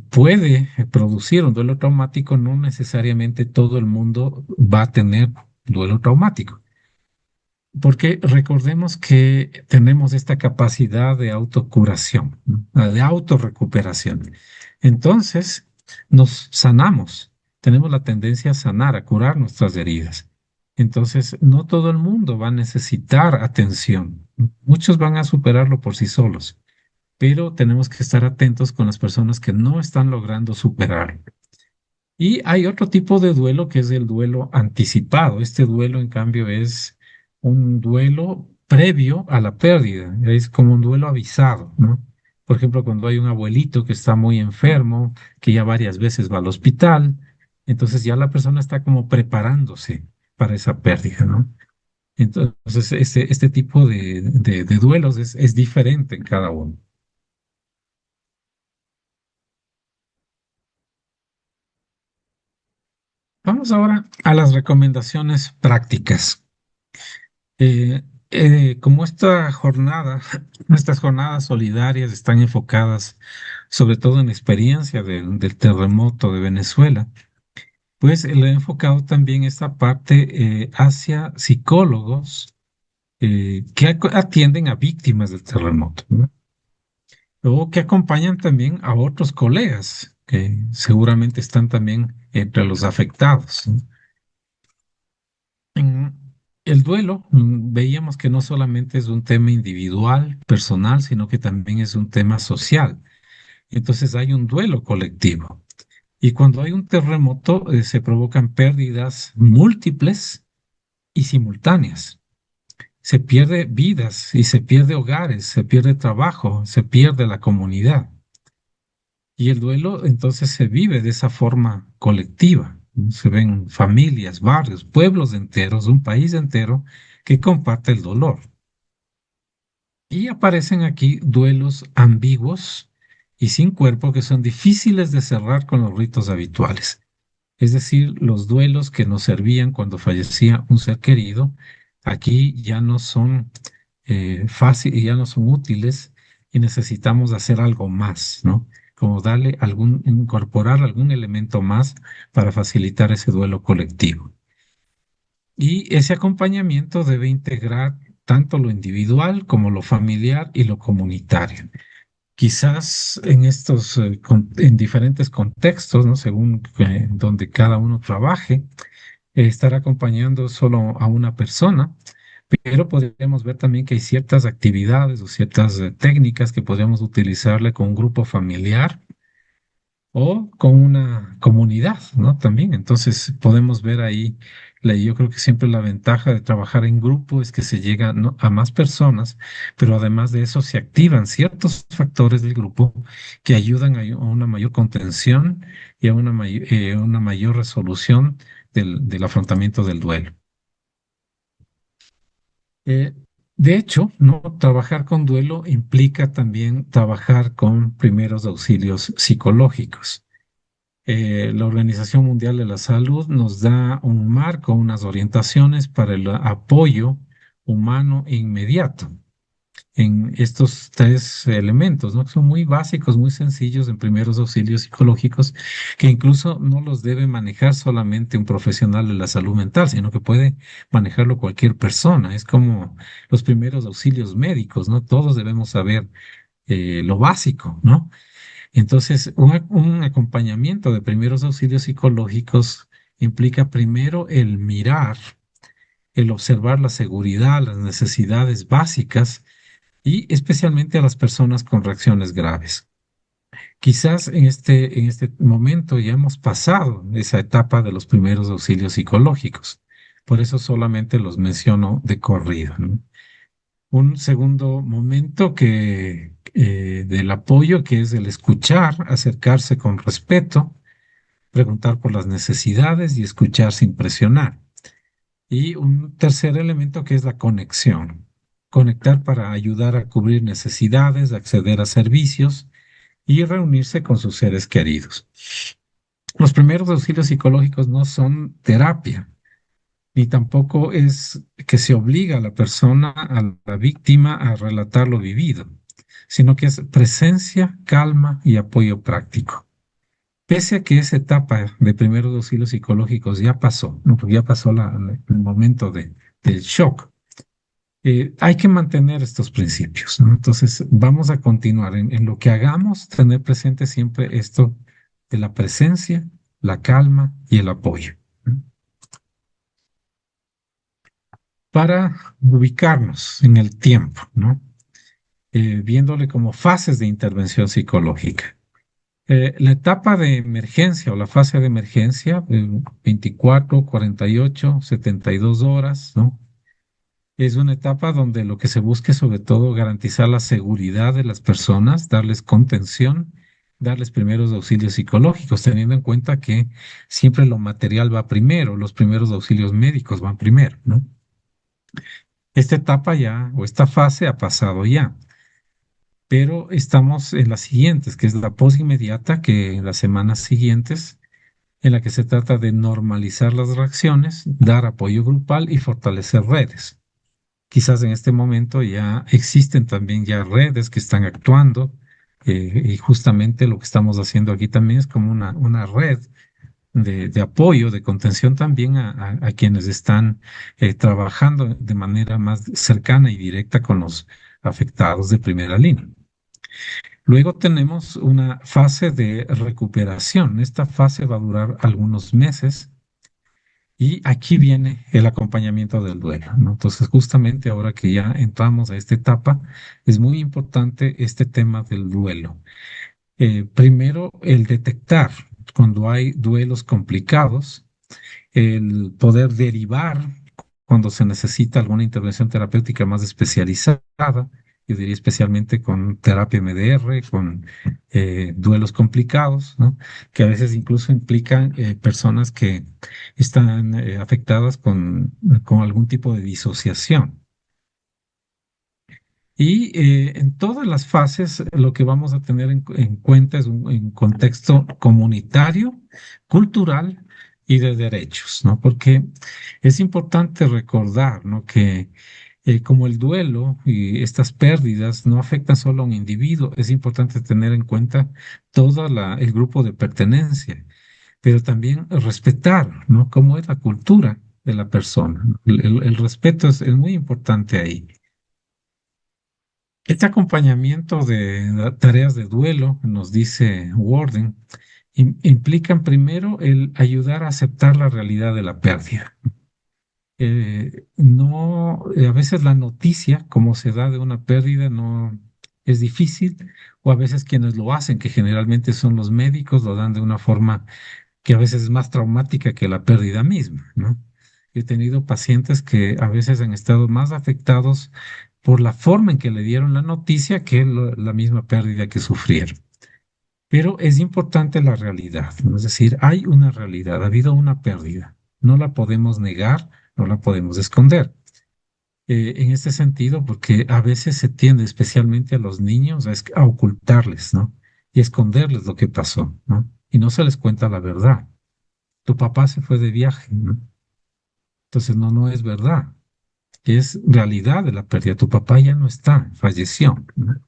puede producir un duelo traumático, no necesariamente todo el mundo va a tener duelo traumático. Porque recordemos que tenemos esta capacidad de autocuración, ¿no? De autorrecuperación. Entonces, nos sanamos, tenemos la tendencia a sanar, a curar nuestras heridas. Entonces, no todo el mundo va a necesitar atención. Muchos van a superarlo por sí solos, pero tenemos que estar atentos con las personas que no están logrando superarlo. Y hay otro tipo de duelo que es el duelo anticipado. Este duelo, en cambio, es un duelo previo a la pérdida. Es como un duelo avisado, ¿no? Por ejemplo, cuando hay un abuelito que está muy enfermo, que ya varias veces va al hospital, entonces ya la persona está como preparándose para esa pérdida, ¿no? Entonces, este tipo de duelos es diferente en cada uno. Vamos ahora a las recomendaciones prácticas. Como esta jornada, estas jornadas solidarias están enfocadas sobre todo en la experiencia del terremoto de Venezuela, pues le he enfocado también esta parte hacia psicólogos que atienden a víctimas del terremoto, ¿no? O que acompañan también a otros colegas que seguramente están también entre los afectados, ¿no? En el duelo, veíamos que no solamente es un tema individual, personal, sino que también es un tema social. Entonces hay un duelo colectivo. Y cuando hay un terremoto, se provocan pérdidas múltiples y simultáneas. Se pierde vidas y se pierde hogares, se pierde trabajo, se pierde la comunidad. Y el duelo entonces se vive de esa forma colectiva. Se ven familias, barrios, pueblos enteros, un país entero que comparte el dolor. Y aparecen aquí duelos ambiguos y sin cuerpo que son difíciles de cerrar con los ritos habituales. Es decir, los duelos que nos servían cuando fallecía un ser querido, aquí ya no son fáciles, ya no son útiles y necesitamos hacer algo más, ¿no? como darle incorporar algún elemento más para facilitar ese duelo colectivo. Y ese acompañamiento debe integrar tanto lo individual como lo familiar y lo comunitario. Quizás en en diferentes contextos, ¿no? Según donde cada uno trabaje, estar acompañando solo a una persona, pero podríamos ver también que hay ciertas actividades o ciertas técnicas que podríamos utilizarle con un grupo familiar o con una comunidad, ¿no? También. Entonces podemos ver ahí, yo creo que siempre la ventaja de trabajar en grupo es que se llega, ¿no?, a más personas, pero además de eso se activan ciertos factores del grupo que ayudan a una mayor contención y a una mayor resolución del afrontamiento del duelo. Eh, de hecho, ¿no? Trabajar con duelo implica también trabajar con primeros auxilios psicológicos. La Organización Mundial de la Salud nos da un marco, unas orientaciones para el apoyo humano e inmediato en estos tres elementos, ¿no? Que son muy básicos, muy sencillos en primeros auxilios psicológicos, que incluso no los debe manejar solamente un profesional de la salud mental, sino que puede manejarlo cualquier persona. Es como los primeros auxilios médicos, ¿no? Todos debemos saber lo básico, ¿no? Entonces, un acompañamiento de primeros auxilios psicológicos implica primero el mirar, el observar la seguridad, las necesidades básicas y especialmente a las personas con reacciones graves. Quizás en este momento ya hemos pasado esa etapa de los primeros auxilios psicológicos. Por eso solamente los menciono de corrido, ¿no? Un segundo momento del apoyo, que es el escuchar, acercarse con respeto, preguntar por las necesidades y escuchar sin presionar. Y un tercer elemento que es la conexión. Conectar para ayudar a cubrir necesidades, acceder a servicios y reunirse con sus seres queridos. Los primeros auxilios psicológicos no son terapia, ni tampoco es que se obliga a la persona, a la víctima, a relatar lo vivido, sino que es presencia, calma y apoyo práctico. Pese a que esa etapa de primeros auxilios psicológicos ya pasó, ¿no? Porque ya pasó el momento del shock, hay que mantener estos principios, ¿no? Entonces, vamos a continuar en lo que hagamos, tener presente siempre esto de la presencia, la calma y el apoyo, ¿no? Para ubicarnos en el tiempo, ¿no? Viéndole como fases de intervención psicológica. La etapa de emergencia o la fase de emergencia, 24, 48, 72 horas, ¿no? Es una etapa donde lo que se busca es sobre todo garantizar la seguridad de las personas, darles contención, darles primeros auxilios psicológicos, teniendo en cuenta que siempre lo material va primero, los primeros auxilios médicos van primero, ¿no? Esta etapa ya, o esta fase ha pasado ya, pero estamos en las siguientes, que es la posinmediata, que en las semanas siguientes, en la que se trata de normalizar las reacciones, dar apoyo grupal y fortalecer redes. Quizás en este momento ya existen también ya redes que están actuando, y justamente lo que estamos haciendo aquí también es como una red de apoyo, de contención también a quienes están trabajando de manera más cercana y directa con los afectados de primera línea. Luego tenemos una fase de recuperación. Esta fase va a durar algunos meses y aquí viene el acompañamiento del duelo, ¿no? Entonces, justamente ahora que ya entramos a esta etapa, es muy importante este tema del duelo. Primero, el detectar cuando hay duelos complicados, el poder derivar cuando se necesita alguna intervención terapéutica más especializada, yo diría especialmente con terapia MDR, con duelos complicados, ¿no? Que a veces incluso implican personas que están afectadas con algún tipo de disociación. Y en todas las fases lo que vamos a tener en cuenta es un contexto comunitario, cultural y de derechos, ¿no? Porque es importante recordar, ¿no?, que Como el duelo y estas pérdidas no afectan solo a un individuo, es importante tener en cuenta todo el grupo de pertenencia, pero también respetar, ¿no? Cómo es la cultura de la persona. El respeto es muy importante ahí. Este acompañamiento de tareas de duelo, nos dice Warden, implican primero el ayudar a aceptar la realidad de la pérdida. No, a veces la noticia, como se da de una pérdida, no es difícil, o a veces quienes lo hacen, que generalmente son los médicos, lo dan de una forma que a veces es más traumática que la pérdida misma, ¿no? He tenido pacientes que a veces han estado más afectados por la forma en que le dieron la noticia que la misma pérdida que sufrieron. Pero es importante la realidad, ¿no? Es decir, hay una realidad, ha habido una pérdida. No la podemos negar, no la podemos esconder. En este sentido, porque a veces se tiende, especialmente a los niños, a ocultarles, ¿no? Y esconderles lo que pasó, ¿no? Y no se les cuenta la verdad. Tu papá se fue de viaje, ¿no? Entonces, no, no es verdad. Es realidad de la pérdida. Tu papá ya no está, falleció, ¿no?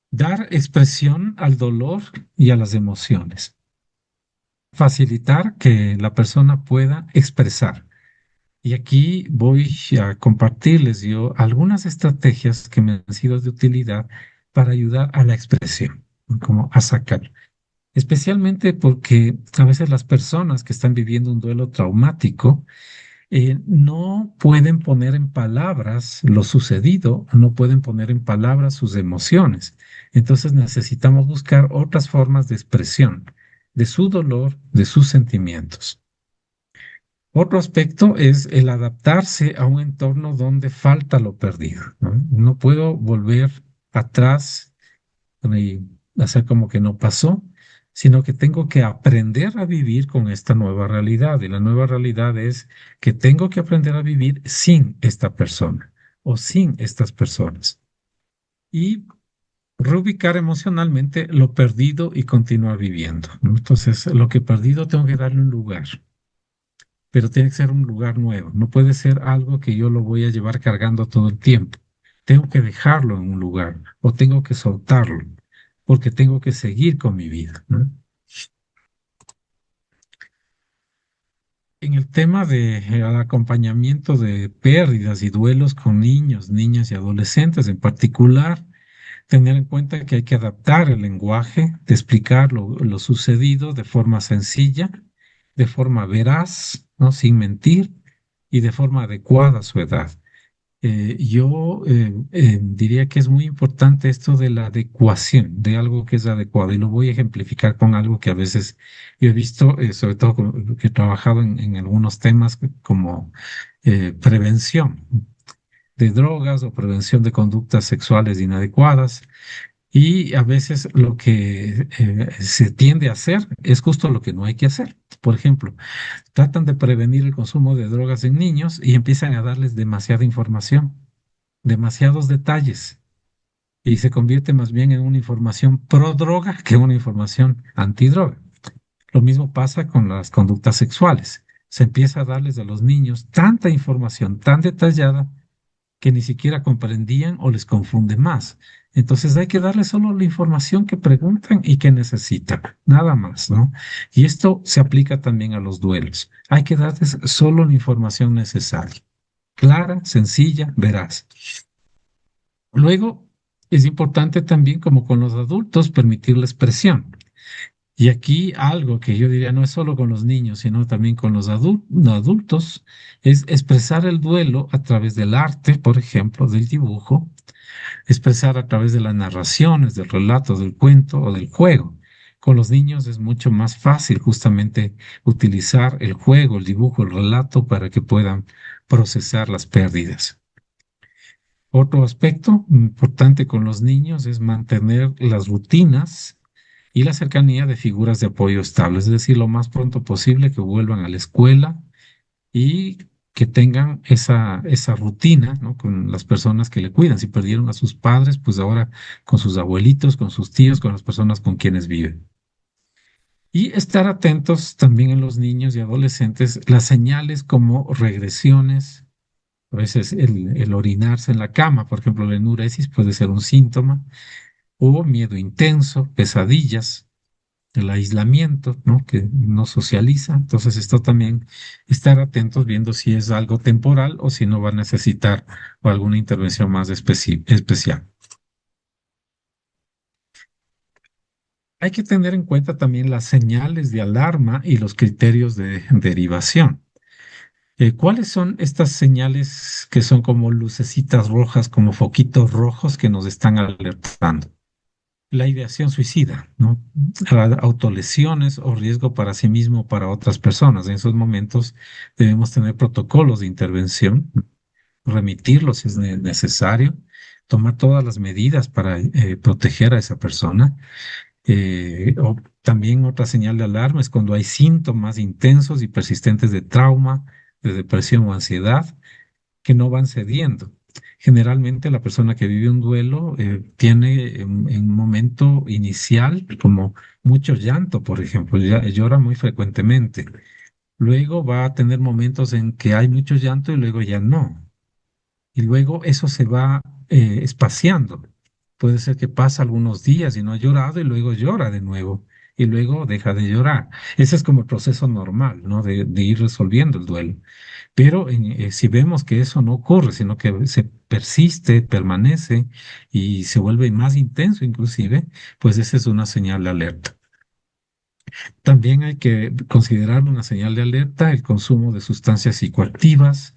Dar expresión al dolor y a las emociones. Facilitar que la persona pueda expresar. Y aquí voy a compartirles yo algunas estrategias que me han sido de utilidad para ayudar a la expresión, ¿no? Como a sacar. Especialmente porque a veces las personas que están viviendo un duelo traumático no pueden poner en palabras lo sucedido, no pueden poner en palabras sus emociones. Entonces necesitamos buscar otras formas de expresión de su dolor, de sus sentimientos. Otro aspecto es el adaptarse a un entorno donde falta lo perdido, ¿no? No puedo volver atrás y hacer como que no pasó, sino que tengo que aprender a vivir con esta nueva realidad. Y la nueva realidad es que tengo que aprender a vivir sin esta persona o sin estas personas. Y reubicar emocionalmente lo perdido y continuar viviendo, ¿no? Entonces, lo que he perdido tengo que darle un lugar, pero tiene que ser un lugar nuevo. No puede ser algo que yo lo voy a llevar cargando todo el tiempo. Tengo que dejarlo en un lugar o tengo que soltarlo porque tengo que seguir con mi vida, ¿no? En el tema de acompañamiento de pérdidas y duelos con niños, niñas y adolescentes en particular, tener en cuenta que hay que adaptar el lenguaje, de explicar lo sucedido de forma sencilla, de forma veraz, ¿no? Sin mentir y de forma adecuada a su edad. Yo diría que es muy importante esto de la adecuación, de algo que es adecuado, y lo voy a ejemplificar con algo que a veces yo he visto, sobre todo que he trabajado en algunos temas como prevención de drogas o prevención de conductas sexuales inadecuadas. Y a veces lo que se tiende a hacer es justo lo que no hay que hacer. Por ejemplo, tratan de prevenir el consumo de drogas en niños y empiezan a darles demasiada información, demasiados detalles, y se convierte más bien en una información pro droga que una información antidroga. Lo mismo pasa con las conductas sexuales. Se empieza a darles a los niños tanta información tan detallada que ni siquiera comprendían o les confunde más. Entonces hay que darles solo la información que preguntan y que necesitan, nada más, ¿no? Y esto se aplica también a los duelos. Hay que darles solo la información necesaria, clara, sencilla, veraz. Luego, es importante también, como con los adultos, permitirles presión. Y aquí algo que yo diría no es solo con los niños, sino también con los adultos, es expresar el duelo a través del arte, por ejemplo, del dibujo, expresar a través de las narraciones, del relato, del cuento o del juego. Con los niños es mucho más fácil justamente utilizar el juego, el dibujo, el relato para que puedan procesar las pérdidas. Otro aspecto importante con los niños es mantener las rutinas y la cercanía de figuras de apoyo estables, es decir, lo más pronto posible que vuelvan a la escuela y que tengan esa rutina, ¿no? Con las personas que le cuidan. Si perdieron a sus padres, pues ahora con sus abuelitos, con sus tíos, con las personas con quienes viven. Y estar atentos también en los niños y adolescentes, las señales como regresiones, A veces el orinarse en la cama, por ejemplo, la enuresis puede ser un síntoma, o miedo intenso, pesadillas, el aislamiento, ¿no? Que no socializa. Entonces, esto también estar atentos viendo si es algo temporal o si no va a necesitar alguna intervención más especial. Hay que tener en cuenta también las señales de alarma y los criterios de derivación. ¿Cuáles son estas señales que son como lucecitas rojas, como foquitos rojos que nos están alertando? La ideación suicida, ¿no? Autolesiones o riesgo para sí mismo o para otras personas. En esos momentos debemos tener protocolos de intervención, remitirlos si es necesario, tomar todas las medidas para proteger a esa persona. O también otra señal de alarma es cuando hay síntomas intensos y persistentes de trauma, de depresión o ansiedad que no van cediendo. Generalmente la persona que vive un duelo tiene en un momento inicial como mucho llanto, por ejemplo, llora muy frecuentemente. Luego va a tener momentos en que hay mucho llanto y luego ya no. Y luego eso se va espaciando. Puede ser que pasa algunos días y no ha llorado y luego llora de nuevo y luego deja de llorar. Ese es como el proceso normal, ¿no? De ir resolviendo el duelo. Pero si vemos que eso no ocurre, sino que se persiste, permanece y se vuelve más intenso inclusive, pues esa es una señal de alerta. También hay que considerar una señal de alerta el consumo de sustancias psicoactivas,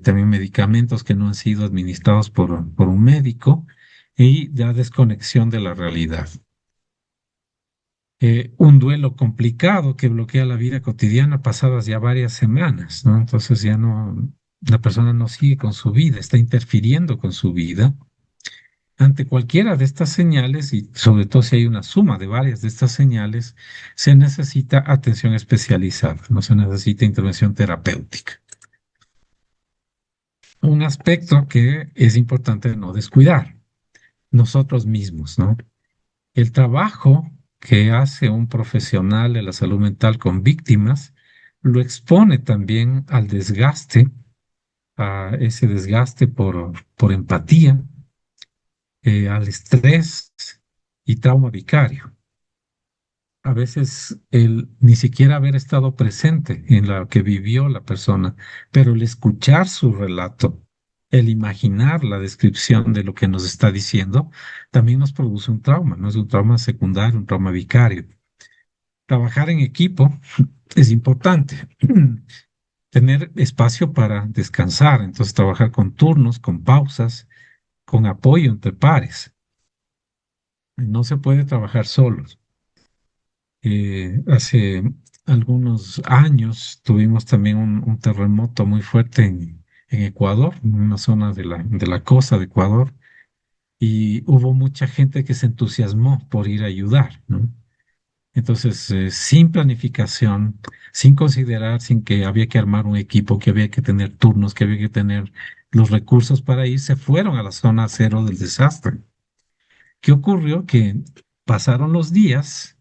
también medicamentos que no han sido administrados por un médico y la desconexión de la realidad. Un duelo complicado que bloquea la vida cotidiana pasadas ya varias semanas, ¿no? Entonces ya no, la persona no sigue con su vida, está interfiriendo con su vida. Ante cualquiera de estas señales, y sobre todo si hay una suma de varias de estas señales, se necesita atención especializada, no se necesita intervención terapéutica. Un aspecto que es importante no descuidar, nosotros mismos, ¿no? El trabajo que hace un profesional de la salud mental con víctimas lo expone también al desgaste, a ese desgaste por empatía, al estrés y trauma vicario. A veces el ni siquiera haber estado presente en lo que vivió la persona, pero el escuchar su relato, el imaginar la descripción de lo que nos está diciendo, también nos produce un trauma, no es un trauma secundario, un trauma vicario. Trabajar en equipo es importante. Tener espacio para descansar, entonces trabajar con turnos, con pausas, con apoyo entre pares. No se puede trabajar solos. Hace algunos años tuvimos también un terremoto muy fuerte en Ecuador, en una zona de la costa de Ecuador, y hubo mucha gente que se entusiasmó por ir a ayudar, ¿no? Entonces, sin planificación, sin considerar, sin que había que armar un equipo, que había que tener turnos, que había que tener los recursos para ir, se fueron a la zona cero del desastre. ¿Qué ocurrió? Que pasaron los días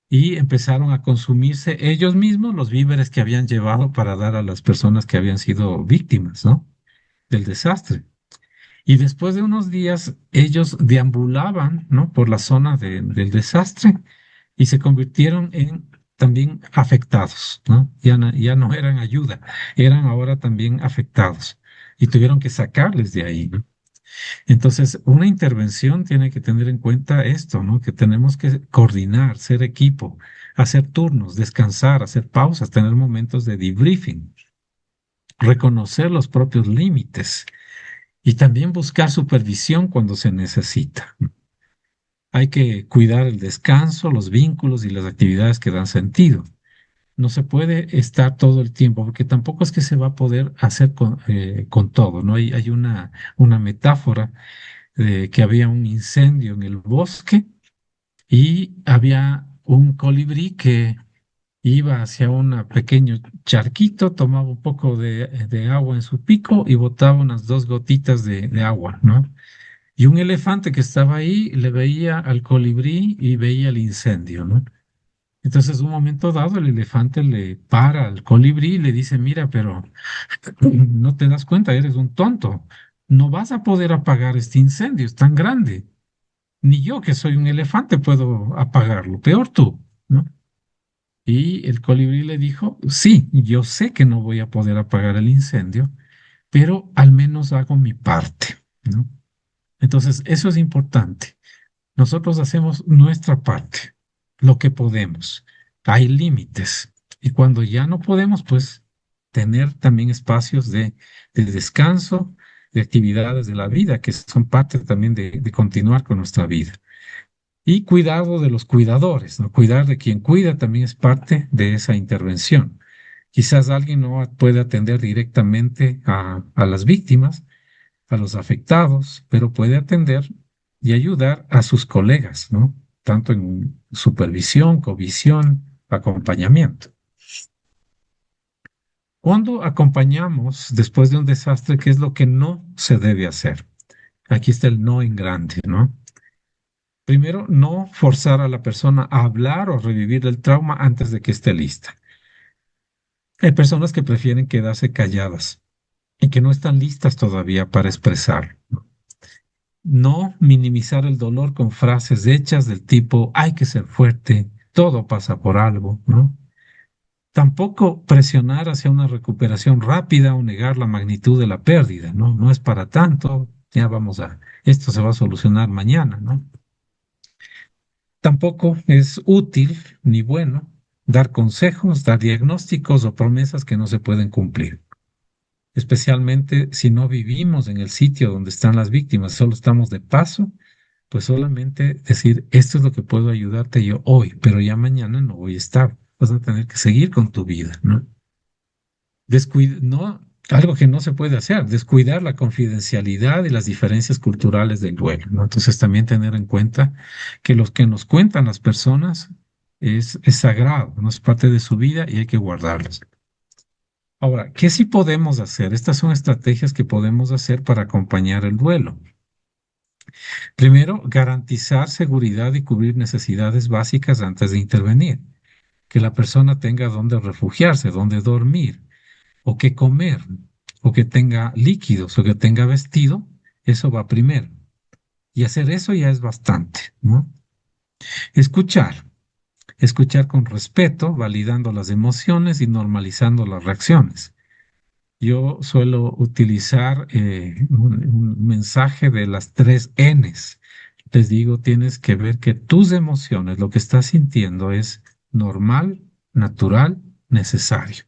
y empezaron a consumirse ellos mismos los víveres que habían llevado para dar a las personas que habían sido víctimas, ¿no? Del desastre. Y después de unos días, ellos deambulaban, ¿no? Por la zona del desastre y se convirtieron en también afectados, ¿no? Ya no eran ayuda, eran ahora también afectados y tuvieron que sacarles de ahí, ¿no? Entonces, una intervención tiene que tener en cuenta esto, ¿no? Que tenemos que coordinar, ser equipo, hacer turnos, descansar, hacer pausas, tener momentos de debriefing, reconocer los propios límites y también buscar supervisión cuando se necesita. Hay que cuidar el descanso, los vínculos y las actividades que dan sentido. No se puede estar todo el tiempo, porque tampoco es que se va a poder hacer con todo, ¿no? Hay una metáfora de que había un incendio en el bosque y había un colibrí que iba hacia un pequeño charquito, tomaba un poco de agua en su pico y botaba unas dos gotitas de agua, ¿no? Y un elefante que estaba ahí le veía al colibrí y veía el incendio, ¿no? Entonces, un momento dado, el elefante le para al colibrí y le dice, mira, pero no te das cuenta, eres un tonto. No vas a poder apagar este incendio, es tan grande. Ni yo, que soy un elefante, puedo apagarlo. Peor tú, ¿no? Y el colibrí le dijo, sí, yo sé que no voy a poder apagar el incendio, pero al menos hago mi parte, ¿no? Entonces, eso es importante. Nosotros hacemos nuestra parte, lo que podemos. Hay límites. Y cuando ya no podemos, pues tener también espacios de descanso, de actividades de la vida, que son parte también de continuar con nuestra vida. Y cuidado de los cuidadores, ¿no? Cuidar de quien cuida también es parte de esa intervención. Quizás alguien no puede atender directamente a las víctimas, a los afectados, pero puede atender y ayudar a sus colegas, ¿no? Tanto en supervisión, covisión, acompañamiento. Cuando acompañamos después de un desastre, ¿qué es lo que no se debe hacer? Aquí está el no en grande, ¿no? Primero, no forzar a la persona a hablar o revivir el trauma antes de que esté lista. Hay personas que prefieren quedarse calladas y que no están listas todavía para expresar. No minimizar el dolor con frases hechas del tipo hay que ser fuerte, todo pasa por algo, ¿no? Tampoco presionar hacia una recuperación rápida o negar la magnitud de la pérdida, ¿no? No es para tanto, ya vamos a, esto se va a solucionar mañana, ¿no? Tampoco es útil ni bueno dar consejos, dar diagnósticos o promesas que no se pueden cumplir, especialmente si no vivimos en el sitio donde están las víctimas, solo estamos de paso, pues solamente decir, esto es lo que puedo ayudarte yo hoy, pero ya mañana no voy a estar, vas a tener que seguir con tu vida, ¿no? No, algo que no se puede hacer, descuidar la confidencialidad y las diferencias culturales del duelo, ¿no? Entonces también tener en cuenta que los que nos cuentan las personas es sagrado, no es parte de su vida y hay que guardarlas. Ahora, ¿qué sí podemos hacer? Estas son estrategias que podemos hacer para acompañar el duelo. Primero, garantizar seguridad y cubrir necesidades básicas antes de intervenir. Que la persona tenga dónde refugiarse, dónde dormir, o qué comer, o que tenga líquidos, o que tenga vestido, eso va primero. Y hacer eso ya es bastante, ¿no? Escuchar, escuchar con respeto, validando las emociones y normalizando las reacciones. Yo suelo utilizar un mensaje de las tres Ns. Les digo, tienes que ver que tus emociones, lo que estás sintiendo es normal, natural, necesario.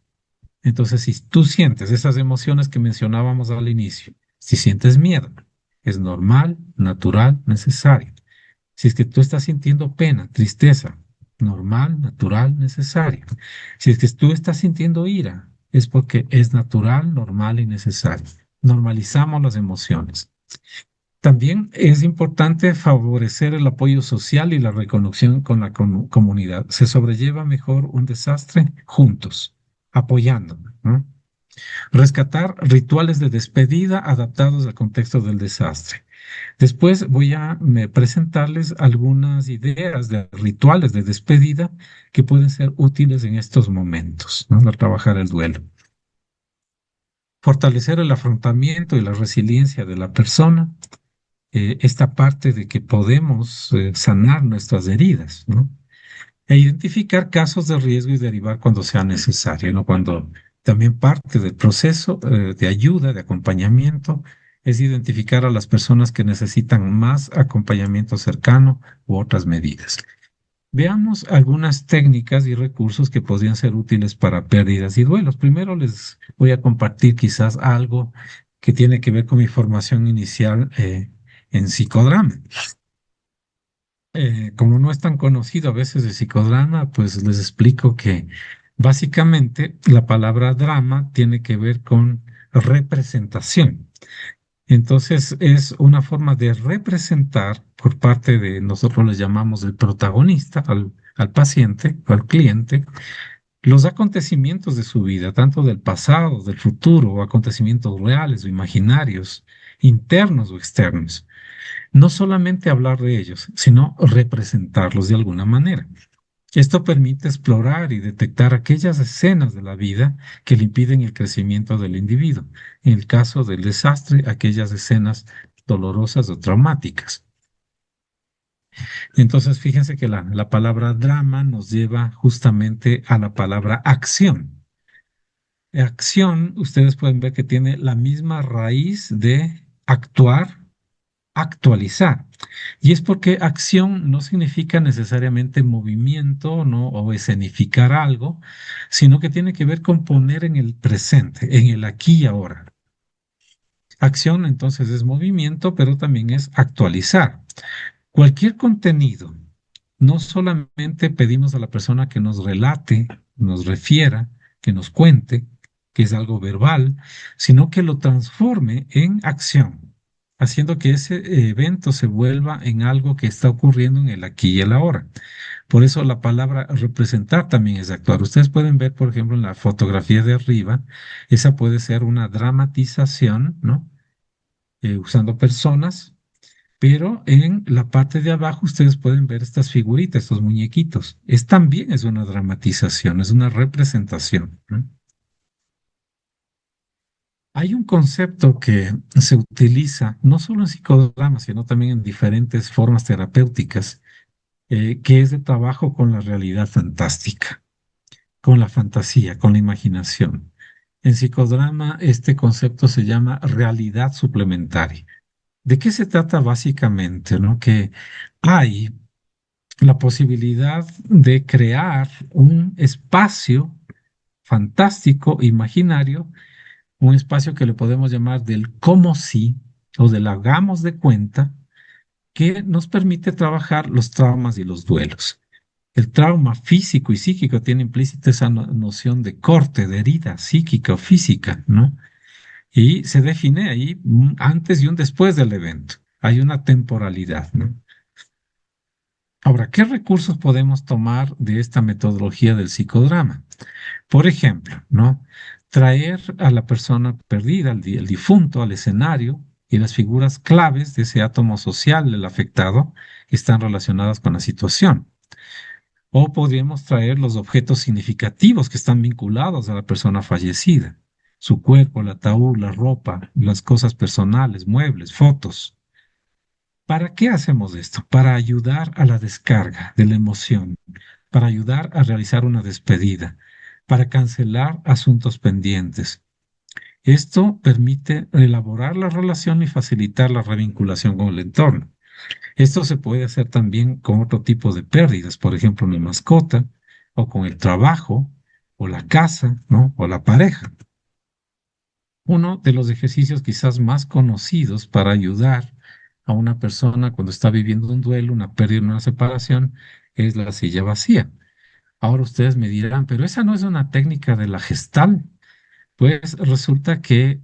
Entonces, si tú sientes esas emociones que mencionábamos al inicio, si sientes miedo, es normal, natural, necesario. Si es que tú estás sintiendo pena, tristeza, normal, natural, necesario. Si es que tú estás sintiendo ira, es porque es natural, normal y necesario. Normalizamos las emociones. También es importante favorecer el apoyo social y la reconexión con la comunidad. Se sobrelleva mejor un desastre juntos, apoyando, ¿no? Rescatar rituales de despedida adaptados al contexto del desastre. Después voy a presentarles algunas ideas de rituales de despedida que pueden ser útiles en estos momentos, ¿no? Para trabajar el duelo. Fortalecer el afrontamiento y la resiliencia de la persona. Esta parte de que podemos sanar nuestras heridas, ¿no? E identificar casos de riesgo y derivar cuando sea necesario, ¿no? Cuando también parte del proceso de ayuda, de acompañamiento, es identificar a las personas que necesitan más acompañamiento cercano u otras medidas. Veamos algunas técnicas y recursos que podrían ser útiles para pérdidas y duelos. Primero les voy a compartir quizás algo que tiene que ver con mi formación inicial en psicodrama. Como no es tan conocido a veces el psicodrama, pues les explico que básicamente la palabra drama tiene que ver con representación. Entonces es una forma de representar por parte de, nosotros les llamamos el protagonista, al paciente o al cliente, los acontecimientos de su vida, tanto del pasado, del futuro, o acontecimientos reales o imaginarios, internos o externos. No solamente hablar de ellos, sino representarlos de alguna manera. Esto permite explorar y detectar aquellas escenas de la vida que le impiden el crecimiento del individuo. En el caso del desastre, aquellas escenas dolorosas o traumáticas. Entonces, fíjense que la palabra drama nos lleva justamente a la palabra acción. Acción, ustedes pueden ver que tiene la misma raíz de actuar, actualizar. Y es porque acción no significa necesariamente movimiento, ¿no? O escenificar algo, sino que tiene que ver con poner en el presente, en el aquí y ahora. Acción entonces es movimiento, pero también es actualizar. Cualquier contenido, no solamente pedimos a la persona que nos relate, nos refiera, que nos cuente, que es algo verbal, sino que lo transforme en acción, haciendo que ese evento se vuelva en algo que está ocurriendo en el aquí y el ahora. Por eso la palabra representar también es actuar. Ustedes pueden ver, por ejemplo, en la fotografía de arriba, esa puede ser una dramatización, ¿no? Usando personas, pero en la parte de abajo ustedes pueden ver estas figuritas, estos muñequitos. También es una dramatización, es una representación, ¿no? Hay un concepto que se utiliza no solo en psicodrama, sino también en diferentes formas terapéuticas, que es de trabajo con la realidad fantástica, con la fantasía, con la imaginación. En psicodrama, este concepto se llama realidad suplementaria. ¿De qué se trata básicamente, no? Que hay la posibilidad de crear un espacio fantástico, imaginario, un espacio que le podemos llamar del como si o del hagamos de cuenta, que nos permite trabajar los traumas y los duelos. El trauma físico y psíquico tiene implícita esa noción de corte, de herida psíquica o física, ¿no? Y se define ahí un antes y un después del evento. Hay una temporalidad, ¿no? Ahora, ¿qué recursos podemos tomar de esta metodología del psicodrama? Por ejemplo, ¿no? Traer a la persona perdida, el difunto, al escenario y las figuras claves de ese átomo social del afectado que están relacionadas con la situación. O podríamos traer los objetos significativos que están vinculados a la persona fallecida, su cuerpo, el ataúd, la ropa, las cosas personales, muebles, fotos. ¿Para qué hacemos esto? Para ayudar a la descarga de la emoción, para ayudar a realizar una despedida, para cancelar asuntos pendientes. Esto permite elaborar la relación y facilitar la revinculación con el entorno. Esto se puede hacer también con otro tipo de pérdidas, por ejemplo, una mascota, o con el trabajo, o la casa, ¿no? O la pareja. Uno de los ejercicios quizás más conocidos para ayudar a una persona cuando está viviendo un duelo, una pérdida, una separación, es la silla vacía. Ahora ustedes me dirán, pero esa no es una técnica de la Gestalt. Pues resulta que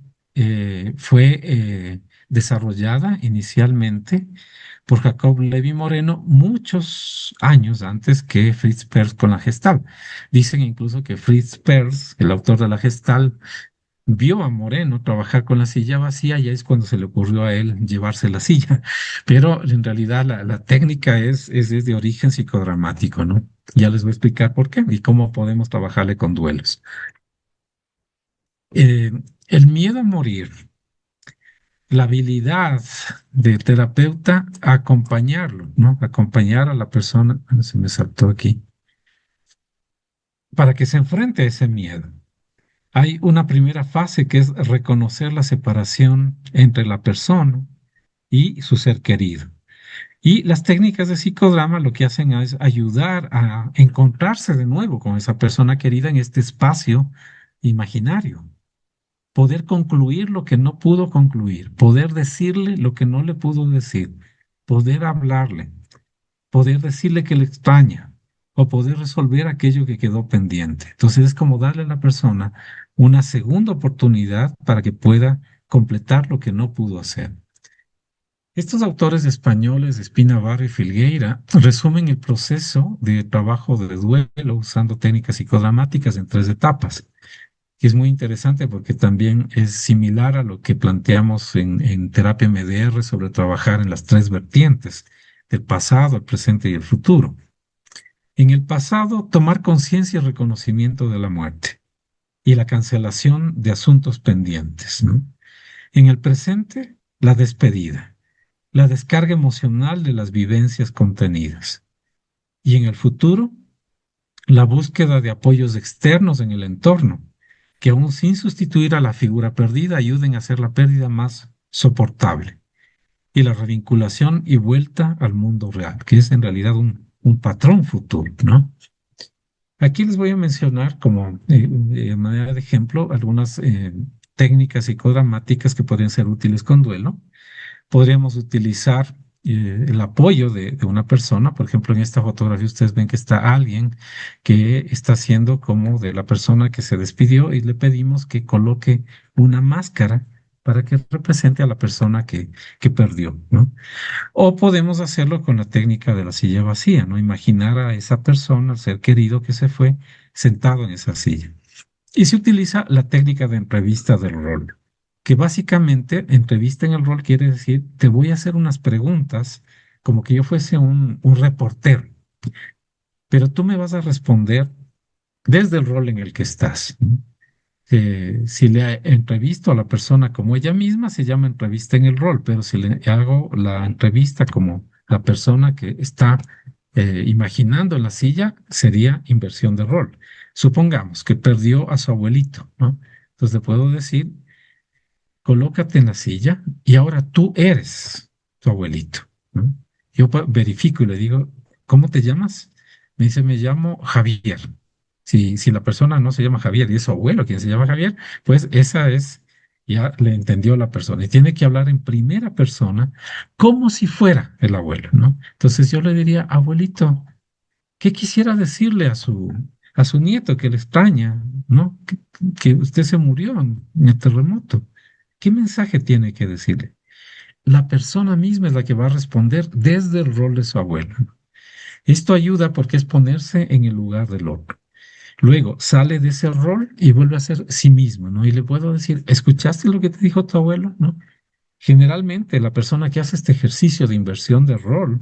fue desarrollada inicialmente por Jacob Levi Moreno muchos años antes que Fritz Perls con la Gestalt. Dicen incluso que Fritz Perls, el autor de la Gestalt, vio a Moreno trabajar con la silla vacía y ahí es cuando se le ocurrió a él llevarse la silla. Pero en realidad la técnica es de origen psicodramático, ¿no? Ya les voy a explicar por qué y cómo podemos trabajarle con duelos. Eh, el miedo a morir, la habilidad de terapeuta a acompañarlo, ¿no? Acompañar a la persona, se me saltó aquí, para que se enfrente a ese miedo. Hay una primera fase que es reconocer la separación entre la persona y su ser querido. Y las técnicas de psicodrama lo que hacen es ayudar a encontrarse de nuevo con esa persona querida en este espacio imaginario, poder concluir lo que no pudo concluir, poder decirle lo que no le pudo decir, poder hablarle, poder decirle que le extraña o poder resolver aquello que quedó pendiente. Entonces es como darle a la persona una segunda oportunidad para que pueda completar lo que no pudo hacer. Estos autores españoles, Espina Barro y Filgueira, resumen el proceso de trabajo de duelo usando técnicas psicodramáticas en tres etapas, que es muy interesante porque también es similar a lo que planteamos en terapia MDR sobre trabajar en las tres vertientes del pasado, el presente y el futuro. En el pasado, tomar conciencia y reconocimiento de la muerte y la cancelación de asuntos pendientes, ¿no? En el presente, la despedida, la descarga emocional de las vivencias contenidas. Y en el futuro, la búsqueda de apoyos externos en el entorno, que aún sin sustituir a la figura perdida, ayuden a hacer la pérdida más soportable. Y la revinculación y vuelta al mundo real, que es en realidad un patrón futuro, ¿no? Aquí les voy a mencionar como de manera de ejemplo algunas técnicas psicodramáticas que podrían ser útiles con duelo. Podríamos utilizar el apoyo de una persona. Por ejemplo, en esta fotografía ustedes ven que está alguien que está haciendo como de la persona que se despidió y le pedimos que coloque una máscara para que represente a la persona que perdió, ¿no? O podemos hacerlo con la técnica de la silla vacía, ¿no? Imaginar a esa persona, al ser querido que se fue, sentado en esa silla. Y se utiliza la técnica de entrevista del rol, que básicamente entrevista en el rol quiere decir, te voy a hacer unas preguntas como que yo fuese un reportero, pero tú me vas a responder desde el rol en el que estás, ¿no? Si le entrevisto a la persona como ella misma, se llama entrevista en el rol, pero si le hago la entrevista como la persona que está imaginando en la silla, sería inversión de rol. Supongamos que perdió a su abuelito, ¿no? Entonces le puedo decir, colócate en la silla y ahora tú eres tu abuelito, ¿no? Yo verifico y le digo, ¿cómo te llamas? Me dice, me llamo Javier. Si la persona no se llama Javier y es su abuelo quien se llama Javier, pues esa es, ya le entendió la persona y tiene que hablar en primera persona como si fuera el abuelo, ¿no? Entonces yo le diría, abuelito, ¿qué quisiera decirle a su nieto que le extraña, ¿no? Que usted se murió en el terremoto. ¿Qué mensaje tiene que decirle? La persona misma es la que va a responder desde el rol de su abuelo. Esto ayuda porque es ponerse en el lugar del otro. Luego sale de ese rol y vuelve a ser sí mismo, ¿no? Y le puedo decir, ¿escuchaste lo que te dijo tu abuelo? ¿No? Generalmente la persona que hace este ejercicio de inversión de rol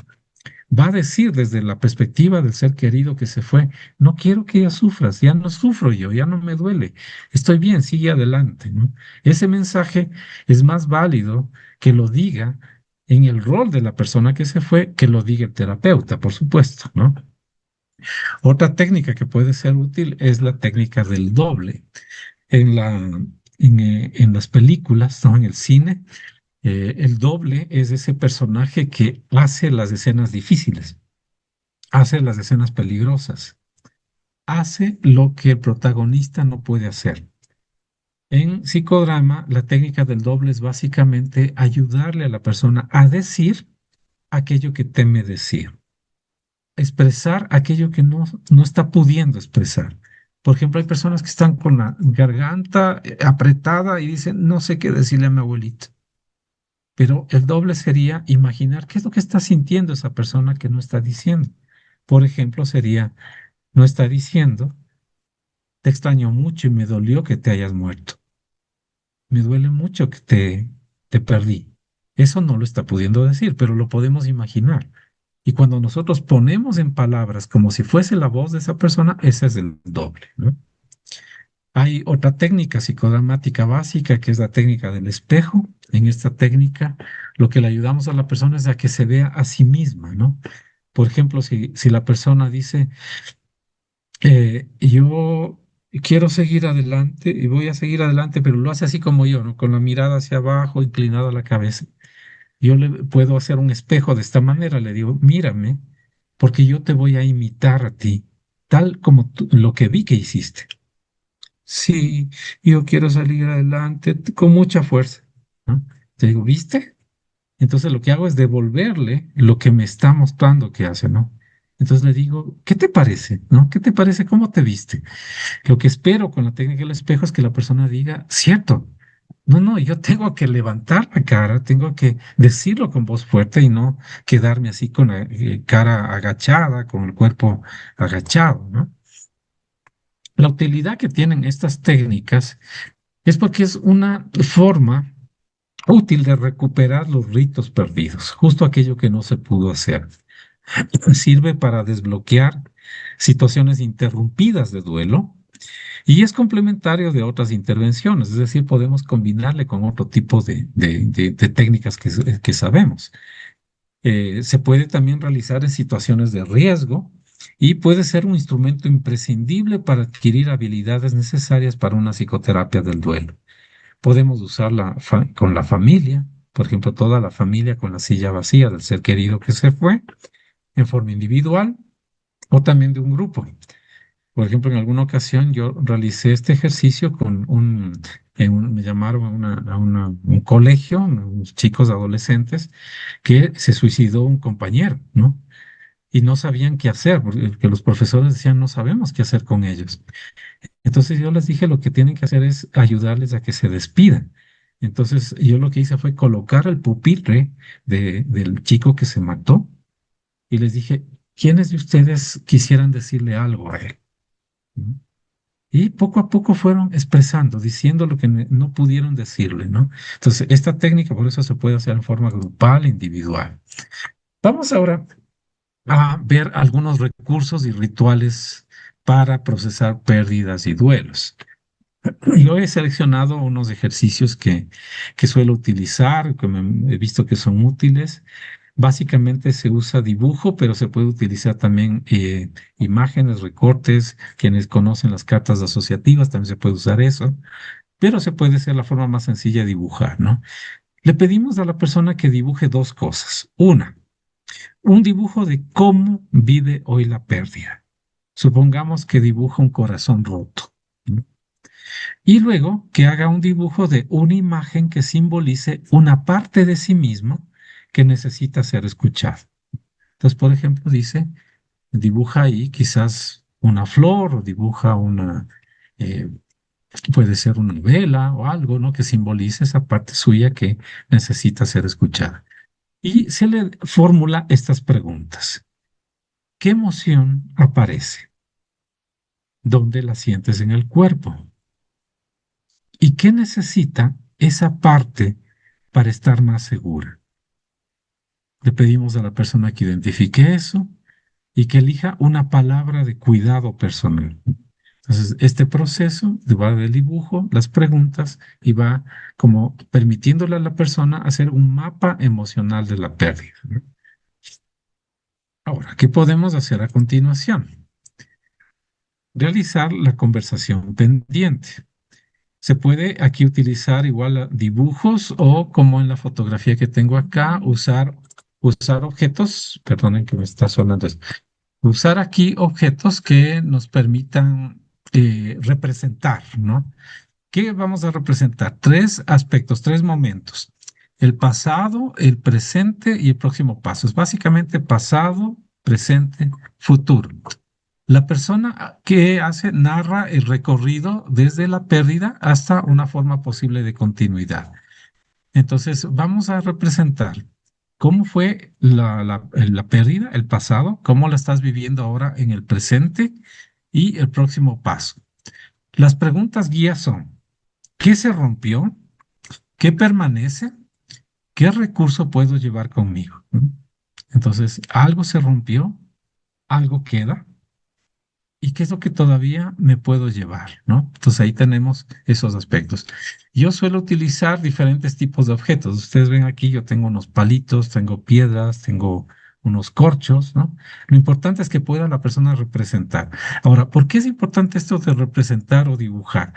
va a decir desde la perspectiva del ser querido que se fue, no quiero que ya sufras, ya no sufro yo, ya no me duele, estoy bien, sigue adelante, ¿no? Ese mensaje es más válido que lo diga en el rol de la persona que se fue, que lo diga el terapeuta, por supuesto, ¿no? Otra técnica que puede ser útil es la técnica del doble. En las películas, ¿no? En el cine, el doble es ese personaje que hace las escenas difíciles, hace las escenas peligrosas, hace lo que el protagonista no puede hacer. En psicodrama, la técnica del doble es básicamente ayudarle a la persona a decir aquello que teme decir, expresar aquello que no está pudiendo expresar. Por ejemplo, hay personas que están con la garganta apretada y dicen, no sé qué decirle a mi abuelito. Pero el doble sería imaginar qué es lo que está sintiendo esa persona que no está diciendo. Por ejemplo, sería, no está diciendo, te extraño mucho y me dolió que te hayas muerto. Me duele mucho que te perdí. Eso no lo está pudiendo decir, pero lo podemos imaginar. Y cuando nosotros ponemos en palabras como si fuese la voz de esa persona, ese es el doble, ¿no? Hay otra técnica psicodramática básica que es la técnica del espejo. En esta técnica, lo que le ayudamos a la persona es a que se vea a sí misma, ¿no? Por ejemplo, si la persona dice, yo quiero seguir adelante y voy a seguir adelante, pero lo hace así como yo, ¿no? Con la mirada hacia abajo, inclinada la cabeza. Yo le puedo hacer un espejo de esta manera, le digo, mírame, porque yo te voy a imitar a ti, tal como lo que vi que hiciste. Sí, yo quiero salir adelante con mucha fuerza, ¿no? Te digo, ¿viste? Entonces lo que hago es devolverle lo que me está mostrando que hace, ¿no? Entonces le digo, ¿qué te parece? ¿No? ¿Qué te parece? ¿Cómo te viste? Lo que espero con la técnica del espejo es que la persona diga, cierto, no, yo tengo que levantar la cara, tengo que decirlo con voz fuerte y no quedarme así con la cara agachada, con el cuerpo agachado, ¿no? La utilidad que tienen estas técnicas es porque es una forma útil de recuperar los ritos perdidos, justo aquello que no se pudo hacer. Sirve para desbloquear situaciones interrumpidas de duelo y es complementario de otras intervenciones, es decir, podemos combinarle con otro tipo de técnicas que sabemos. Se puede también realizar en situaciones de riesgo y puede ser un instrumento imprescindible para adquirir habilidades necesarias para una psicoterapia del duelo. Podemos usarla con la familia, por ejemplo, toda la familia con la silla vacía del ser querido que se fue, en forma individual o también de un grupo. Por ejemplo, en alguna ocasión yo realicé este ejercicio me llamaron un colegio, unos chicos adolescentes, que se suicidó un compañero, ¿no? Y no sabían qué hacer, porque los profesores decían, no sabemos qué hacer con ellos. Entonces yo les dije, lo que tienen que hacer es ayudarles a que se despidan. Entonces yo lo que hice fue colocar el pupitre del chico que se mató y les dije, ¿quiénes de ustedes quisieran decirle algo a él? ¿No? Y poco a poco fueron expresando, diciendo lo que no pudieron decirle, ¿no? Entonces, esta técnica por eso se puede hacer en forma grupal, individual. Vamos ahora a ver algunos recursos y rituales para procesar pérdidas y duelos. Yo he seleccionado unos ejercicios que suelo utilizar, he visto que son útiles. Básicamente se usa dibujo, pero se puede utilizar también imágenes, recortes. Quienes conocen las cartas asociativas también se puede usar eso, pero se puede ser la forma más sencilla de dibujar, ¿no? Le pedimos a la persona que dibuje dos cosas. Una, un dibujo de cómo vive hoy la pérdida. Supongamos que dibuja un corazón roto, ¿no? Y luego que haga un dibujo de una imagen que simbolice una parte de sí mismo que necesita ser escuchada. Entonces, por ejemplo, dibuja ahí quizás una flor o dibuja eh, puede ser una vela o algo, ¿no? Que simbolice esa parte suya que necesita ser escuchada. Y se le formula estas preguntas. ¿Qué emoción aparece? ¿Dónde la sientes en el cuerpo? ¿Y qué necesita esa parte para estar más segura? Le pedimos a la persona que identifique eso y que elija una palabra de cuidado personal. Entonces, este proceso va del dibujo, las preguntas y va como permitiéndole a la persona hacer un mapa emocional de la pérdida, ¿no? Ahora, ¿qué podemos hacer a continuación? Realizar la conversación pendiente. Se puede aquí utilizar igual dibujos o como en la fotografía que tengo acá, usar objetos, perdonen que me está sonando esto, usar aquí objetos que nos permitan representar, ¿no? ¿Qué vamos a representar? Tres aspectos, tres momentos. El pasado, el presente y el próximo paso. Es básicamente pasado, presente, futuro. La persona que narra el recorrido desde la pérdida hasta una forma posible de continuidad. Entonces, vamos a representar cómo fue la pérdida, el pasado, cómo la estás viviendo ahora en el presente y el próximo paso. Las preguntas guías son, ¿qué se rompió? ¿Qué permanece? ¿Qué recurso puedo llevar conmigo? ¿No? Entonces, algo se rompió, algo queda. ¿Y qué es lo que todavía me puedo llevar? ¿No? Entonces ahí tenemos esos aspectos. Yo suelo utilizar diferentes tipos de objetos. Ustedes ven aquí, yo tengo unos palitos, tengo piedras, tengo unos corchos, ¿no? Lo importante es que pueda la persona representar. Ahora, ¿por qué es importante esto de representar o dibujar?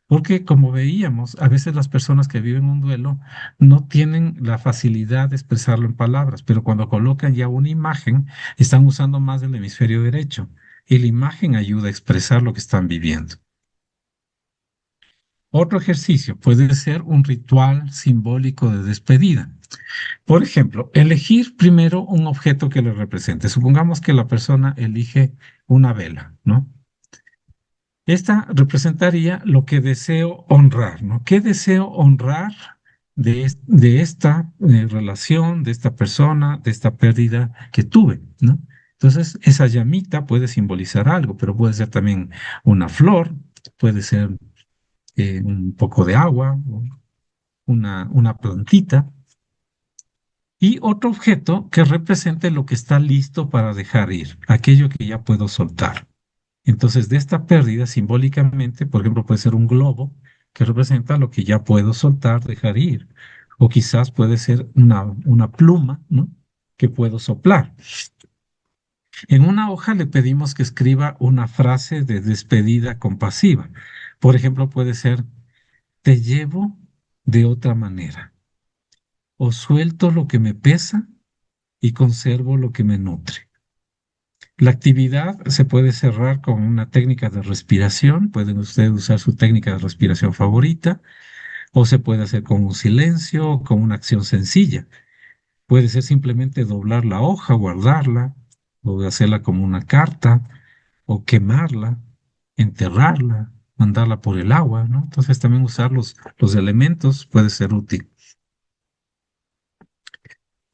Porque como veíamos, a veces las personas que viven un duelo no tienen la facilidad de expresarlo en palabras, pero cuando colocan ya una imagen, están usando más del hemisferio derecho y la imagen ayuda a expresar lo que están viviendo. Otro ejercicio puede ser un ritual simbólico de despedida. Por ejemplo, elegir primero un objeto que le represente. Supongamos que la persona elige una vela, ¿no? Esta representaría lo que deseo honrar, ¿no? ¿Qué deseo honrar de esta relación, de esta persona, de esta pérdida que tuve, ¿no? Entonces, esa llamita puede simbolizar algo, pero puede ser también una flor, puede ser un poco de agua, o una plantita, y otro objeto que represente lo que está listo para dejar ir, aquello que ya puedo soltar. Entonces, de esta pérdida, simbólicamente, por ejemplo, puede ser un globo que representa lo que ya puedo soltar, dejar ir. O quizás puede ser una pluma, ¿no? Que puedo soplar. En una hoja le pedimos que escriba una frase de despedida compasiva. Por ejemplo, puede ser, te llevo de otra manera. O suelto lo que me pesa y conservo lo que me nutre. La actividad se puede cerrar con una técnica de respiración. Pueden ustedes usar su técnica de respiración favorita o se puede hacer con un silencio o con una acción sencilla. Puede ser simplemente doblar la hoja, guardarla o hacerla como una carta o quemarla, enterrarla, mandarla por el agua, ¿no? Entonces también usar los elementos puede ser útil.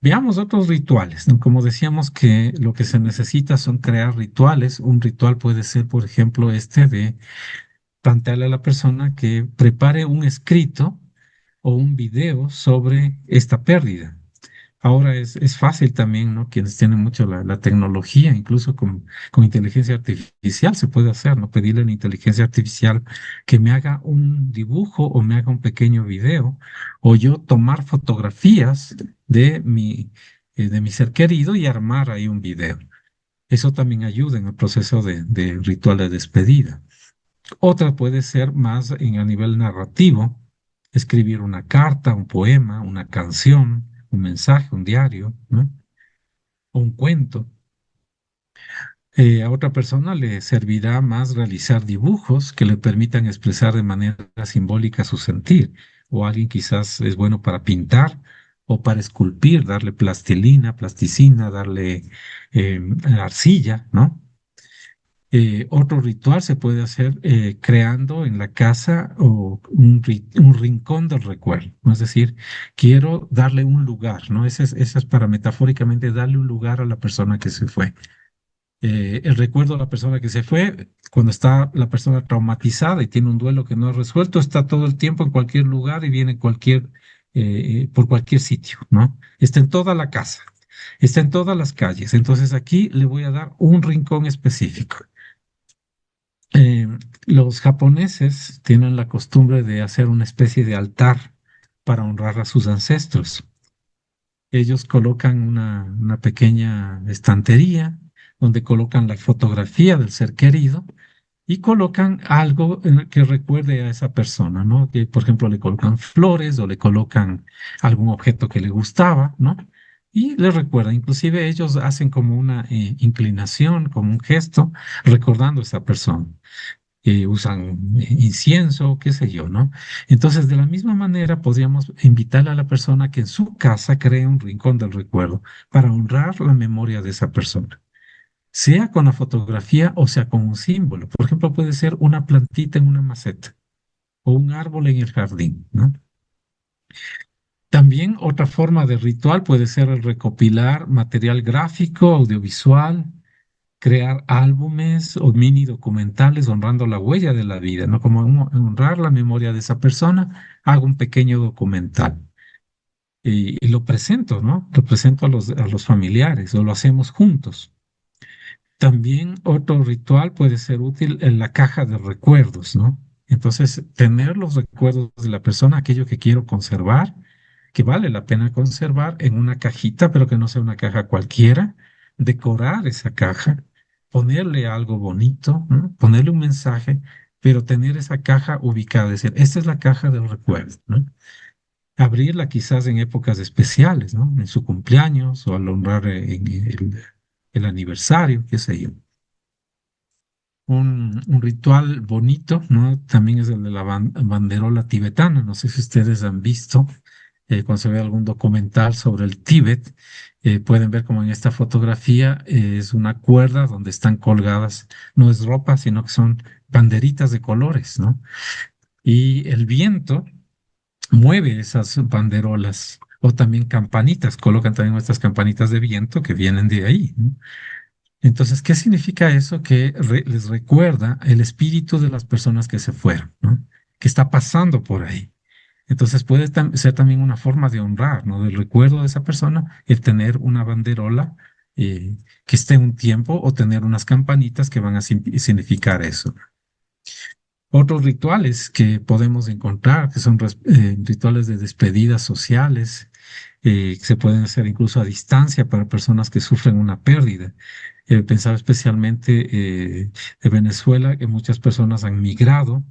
Veamos otros rituales, ¿no? Como decíamos que lo que se necesita son crear rituales. Un ritual puede ser, por ejemplo, este de plantearle a la persona que prepare un escrito o un video sobre esta pérdida. Ahora es fácil también, ¿no? Quienes tienen mucho la tecnología, incluso con inteligencia artificial se puede hacer, ¿no? Pedirle a la inteligencia artificial que me haga un dibujo o me haga un pequeño video, o yo tomar fotografías de mi ser querido y armar ahí un video. Eso también ayuda en el proceso de ritual de despedida. Otra puede ser más a nivel narrativo, escribir una carta, un poema, una canción, un mensaje, un diario, ¿no? O un cuento. A otra persona le servirá más realizar dibujos que le permitan expresar de manera simbólica su sentir. O alguien quizás es bueno para pintar o para esculpir, darle plastilina, plasticina, darle arcilla, ¿no? Otro ritual se puede hacer creando en la casa o un rincón del recuerdo, ¿no? Es decir, quiero darle un lugar, ¿no? Ese es para metafóricamente darle un lugar a la persona que se fue. El recuerdo de la persona que se fue, cuando está la persona traumatizada y tiene un duelo que no ha resuelto, está todo el tiempo en cualquier lugar y viene por cualquier sitio, ¿no? Está en toda la casa, está en todas las calles. Entonces aquí le voy a dar un rincón específico. Eh, los japoneses tienen la costumbre de hacer una especie de altar para honrar a sus ancestros. Ellos colocan una pequeña estantería donde colocan la fotografía del ser querido y colocan algo en el que recuerde a esa persona, ¿no? Que, por ejemplo, le colocan flores o le colocan algún objeto que le gustaba, ¿no? Y le recuerda, inclusive ellos hacen como una inclinación, como un gesto, recordando a esa persona usan incienso, qué sé yo, ¿no? Entonces, de la misma manera, podríamos invitarle a la persona que en su casa cree un rincón del recuerdo para honrar la memoria de esa persona, sea con la fotografía o sea con un símbolo. Por ejemplo, puede ser una plantita en una maceta o un árbol en el jardín, ¿no? También otra forma de ritual puede ser el recopilar material gráfico, audiovisual, crear álbumes o mini documentales honrando la huella de la vida, ¿no? Como honrar la memoria de esa persona, hago un pequeño documental y lo presento, ¿no? Lo presento a los familiares o lo hacemos juntos. También otro ritual puede ser útil en la caja de recuerdos, ¿no? Entonces, tener los recuerdos de la persona, aquello que quiero conservar, que vale la pena conservar en una cajita, pero que no sea una caja cualquiera, decorar esa caja, ponerle algo bonito, ¿no? Ponerle un mensaje, pero tener esa caja ubicada, es decir, esta es la caja del recuerdo, ¿no? Abrirla quizás en épocas especiales, ¿no? En su cumpleaños o al honrar el aniversario, qué sé yo. Un ritual bonito, ¿no? También es el de la banderola tibetana. No sé si ustedes han visto, cuando se ve algún documental sobre el Tíbet, pueden ver como en esta fotografía es una cuerda donde están colgadas, no es ropa, sino que son banderitas de colores, ¿no? Y el viento mueve esas banderolas. O también campanitas, colocan también estas campanitas de viento que vienen de ahí, ¿no? Entonces, ¿qué significa eso? Que les recuerda el espíritu de las personas que se fueron, ¿no? Que está pasando por ahí. Entonces puede ser también una forma de honrar, ¿no? Del recuerdo de esa persona, el tener una banderola que esté un tiempo o tener unas campanitas que van a significar eso. Otros rituales que podemos encontrar, que son rituales de despedidas sociales, que se pueden hacer incluso a distancia para personas que sufren una pérdida. Pensaba especialmente de Venezuela, que muchas personas han migrado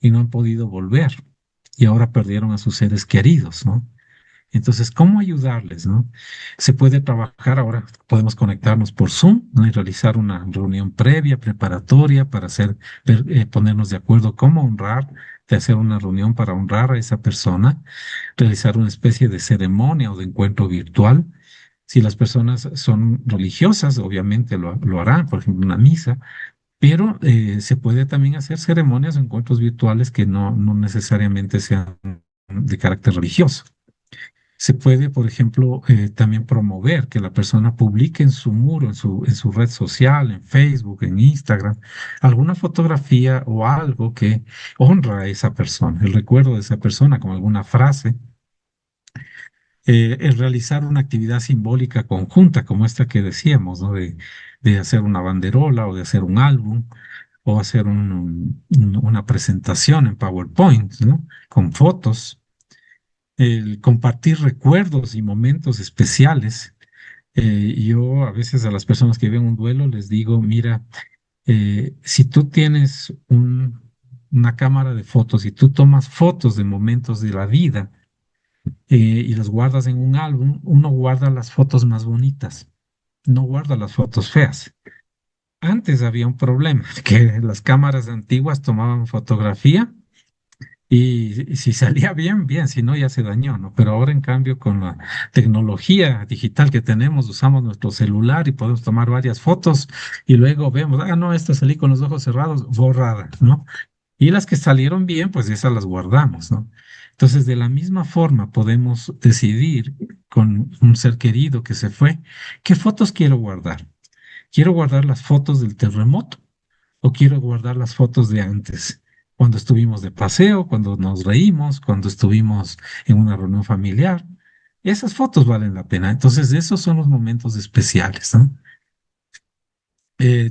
y no han podido volver y ahora perdieron a sus seres queridos, ¿no? Entonces, ¿cómo ayudarles, no? Se puede trabajar ahora, podemos conectarnos por Zoom, ¿no? Y realizar una reunión previa, preparatoria, para ponernos de acuerdo cómo honrar, de hacer una reunión para honrar a esa persona, realizar una especie de ceremonia o de encuentro virtual. Si las personas son religiosas, obviamente lo harán, por ejemplo, una misa, pero se puede también hacer ceremonias o encuentros virtuales que no necesariamente sean de carácter religioso. Se puede, por ejemplo, también promover que la persona publique en su muro, en su red social, en Facebook, en Instagram, alguna fotografía o algo que honra a esa persona, el recuerdo de esa persona, como alguna frase. El realizar una actividad simbólica conjunta, como esta que decíamos, ¿no? De hacer una banderola o de hacer un álbum o hacer una presentación en PowerPoint, ¿no? Con fotos, el compartir recuerdos y momentos especiales. Yo a veces a las personas que viven un duelo les digo, mira, si tú tienes una cámara de fotos y tú tomas fotos de momentos de la vida y las guardas en un álbum, uno guarda las fotos más bonitas, no guarda las fotos feas. Antes había un problema, que las cámaras antiguas tomaban fotografía y si salía bien, bien, si no, ya se dañó, ¿no? Pero ahora, en cambio, con la tecnología digital que tenemos, usamos nuestro celular y podemos tomar varias fotos y luego vemos, ah, no, esta salí con los ojos cerrados, borrada, ¿no? Y las que salieron bien, pues esas las guardamos, ¿no? Entonces, de la misma forma, podemos decidir con un ser querido que se fue, ¿qué fotos quiero guardar? ¿Quiero guardar las fotos del terremoto o quiero guardar las fotos de antes? Cuando estuvimos de paseo, cuando nos reímos, cuando estuvimos en una reunión familiar. Esas fotos valen la pena. Entonces, esos son los momentos especiales, ¿no?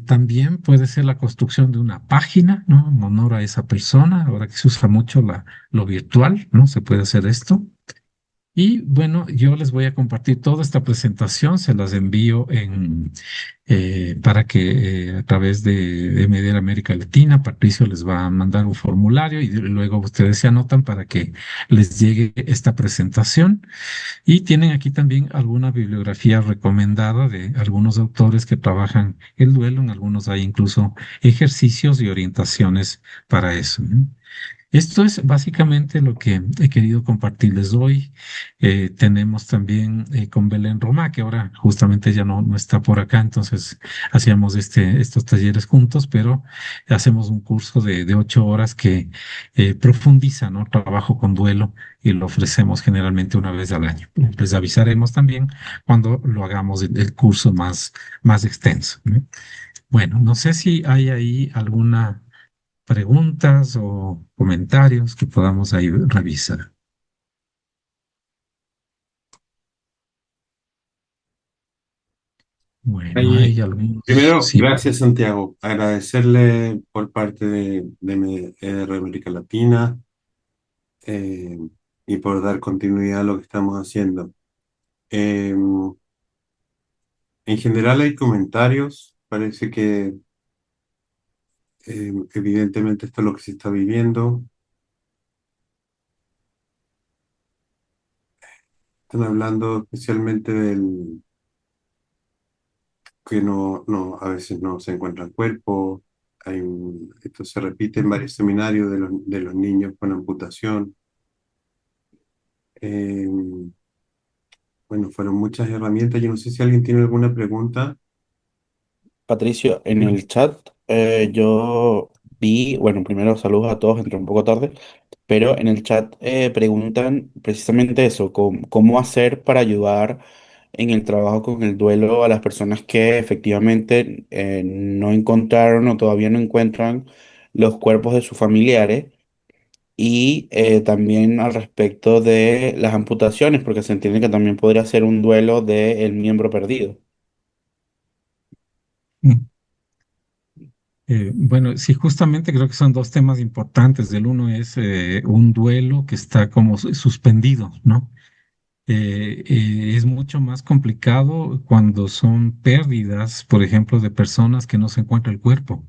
También puede ser la construcción de una página, ¿no? En honor a esa persona. Ahora que se usa mucho lo virtual, ¿no? Se puede hacer esto. Y bueno, yo les voy a compartir toda esta presentación, se las envío para que a través de Media América Latina, Patricio les va a mandar un formulario y luego ustedes se anotan para que les llegue esta presentación. Y tienen aquí también alguna bibliografía recomendada de algunos autores que trabajan el duelo, en algunos hay incluso ejercicios y orientaciones para eso, ¿no? Esto es básicamente lo que he querido compartirles hoy. Tenemos también con Belén Roma, que ahora justamente ya no está por acá, entonces hacíamos estos talleres juntos, pero hacemos un curso de 8 horas que profundiza, ¿no? Trabajo con duelo y lo ofrecemos generalmente una vez al año. Les avisaremos también cuando lo hagamos el curso más extenso, ¿no? Bueno, no sé si hay ahí alguna preguntas o comentarios que podamos ahí revisar. Bueno, hay Ahí, algunos, primero, sí. gracias Santiago. Agradecerle por parte de MDR América Latina eh, y por dar continuidad a lo que estamos haciendo. Eh, en general hay comentarios, parece que evidentemente esto es lo que se está viviendo. Están hablando especialmente del que a veces no se encuentran cuerpos. Esto se repite en varios seminarios de los niños con amputación. Eh, bueno, fueron muchas herramientas. Yo no sé si alguien tiene alguna pregunta. Patricio, en el chat yo vi, bueno, primero saludos a todos, entré un poco tarde, pero en el chat preguntan precisamente eso, cómo hacer para ayudar en el trabajo con el duelo a las personas que efectivamente no encontraron o todavía no encuentran los cuerpos de sus familiares y también al respecto de las amputaciones, porque se entiende que también podría ser un duelo del miembro perdido. Mm. Bueno, sí, justamente creo que son dos temas importantes. El uno es un duelo que está como suspendido, ¿no? Es mucho más complicado cuando son pérdidas, por ejemplo, de personas que no se encuentra el cuerpo.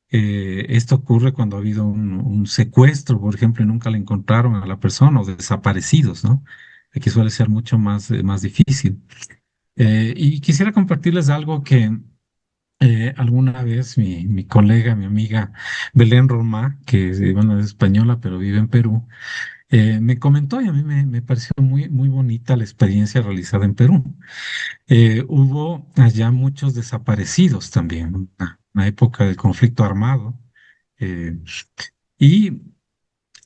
Esto ocurre cuando ha habido un secuestro, por ejemplo, y nunca le encontraron a la persona o desaparecidos, ¿no? Aquí suele ser mucho más difícil. Y quisiera compartirles algo que alguna vez mi colega, mi amiga Belén Romá, que bueno, es española, pero vive en Perú, me comentó y a mí me pareció muy bonita la experiencia realizada en Perú. Hubo allá muchos desaparecidos también, ¿no? Una época del conflicto armado, eh, y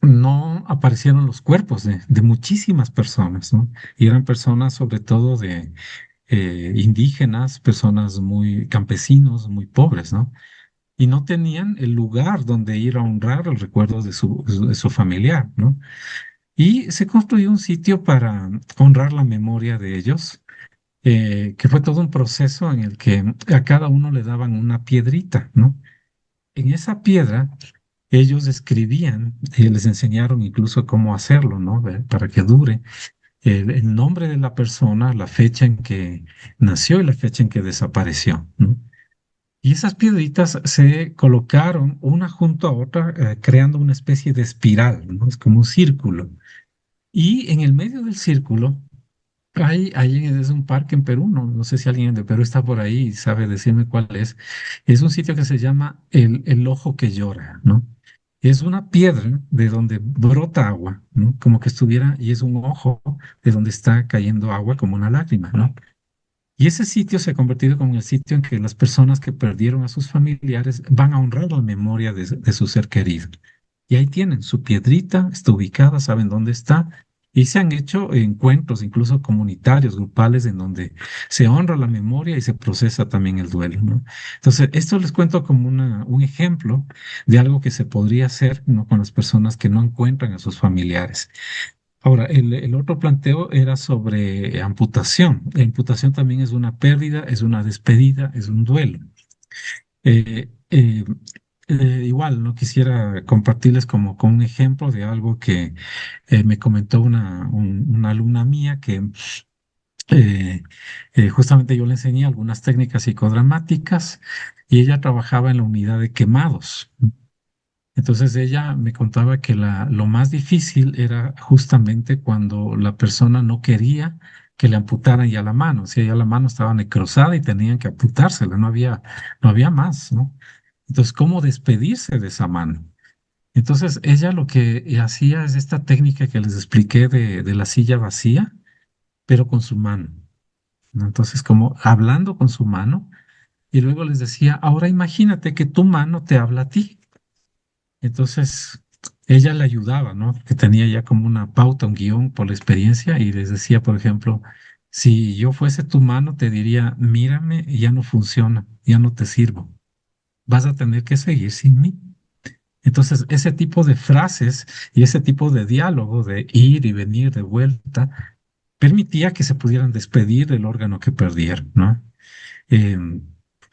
no aparecieron los cuerpos de muchísimas personas, ¿no? Y eran personas sobre todo de indígenas, personas muy campesinos, muy pobres, ¿no? Y no tenían el lugar donde ir a honrar el recuerdo de su familiar, ¿no? Y se construyó un sitio para honrar la memoria de ellos, que fue todo un proceso en el que a cada uno le daban una piedrita, ¿no? En esa piedra ellos escribían, les enseñaron incluso cómo hacerlo, ¿no? Para que dure el nombre de la persona, la fecha en que nació y la fecha en que desapareció, ¿no? Y esas piedritas se colocaron una junto a otra, creando una especie de espiral, ¿no? Es como un círculo. Y en el medio del círculo es un parque en Perú, no sé si alguien de Perú está por ahí y sabe decirme cuál es. Es un sitio que se llama el Ojo que Llora, ¿no? Es una piedra de donde brota agua, ¿no? Como que estuviera, y es un ojo de donde está cayendo agua como una lágrima, ¿no? Y ese sitio se ha convertido como el sitio en que las personas que perdieron a sus familiares van a honrar la memoria de su ser querido. Y ahí tienen su piedrita, está ubicada, saben dónde está. Y se han hecho encuentros, incluso comunitarios, grupales, en donde se honra la memoria y se procesa también el duelo, ¿no? Entonces, esto les cuento como un ejemplo de algo que se podría hacer, ¿no? Con las personas que no encuentran a sus familiares. Ahora, el otro planteo era sobre amputación. La amputación también es una pérdida, es una despedida, es un duelo. Eh, eh, Igual, no quisiera compartirles como con un ejemplo de algo que me comentó una alumna mía que eh, justamente yo le enseñé algunas técnicas psicodramáticas y ella trabajaba en la unidad de quemados. Entonces ella me contaba que lo más difícil era justamente cuando la persona no quería que le amputaran ya la mano, o sea, ya la mano estaba necrosada y tenían que amputársela, no había más, ¿no? Entonces, ¿cómo despedirse de esa mano? Entonces, ella lo que hacía es esta técnica que les expliqué de la silla vacía, pero con su mano, ¿no? Entonces, como hablando con su mano, y luego les decía, ahora imagínate que tu mano te habla a ti. Entonces, ella le ayudaba, ¿no? Que tenía ya como una pauta, un guión por la experiencia y les decía, por ejemplo, si yo fuese tu mano, te diría, mírame, ya no funciona, ya no te sirvo, vas a tener que seguir sin mí. Entonces, ese tipo de frases y ese tipo de diálogo de ir y venir de vuelta permitía que se pudieran despedir del órgano que perdieron, ¿no? Eh,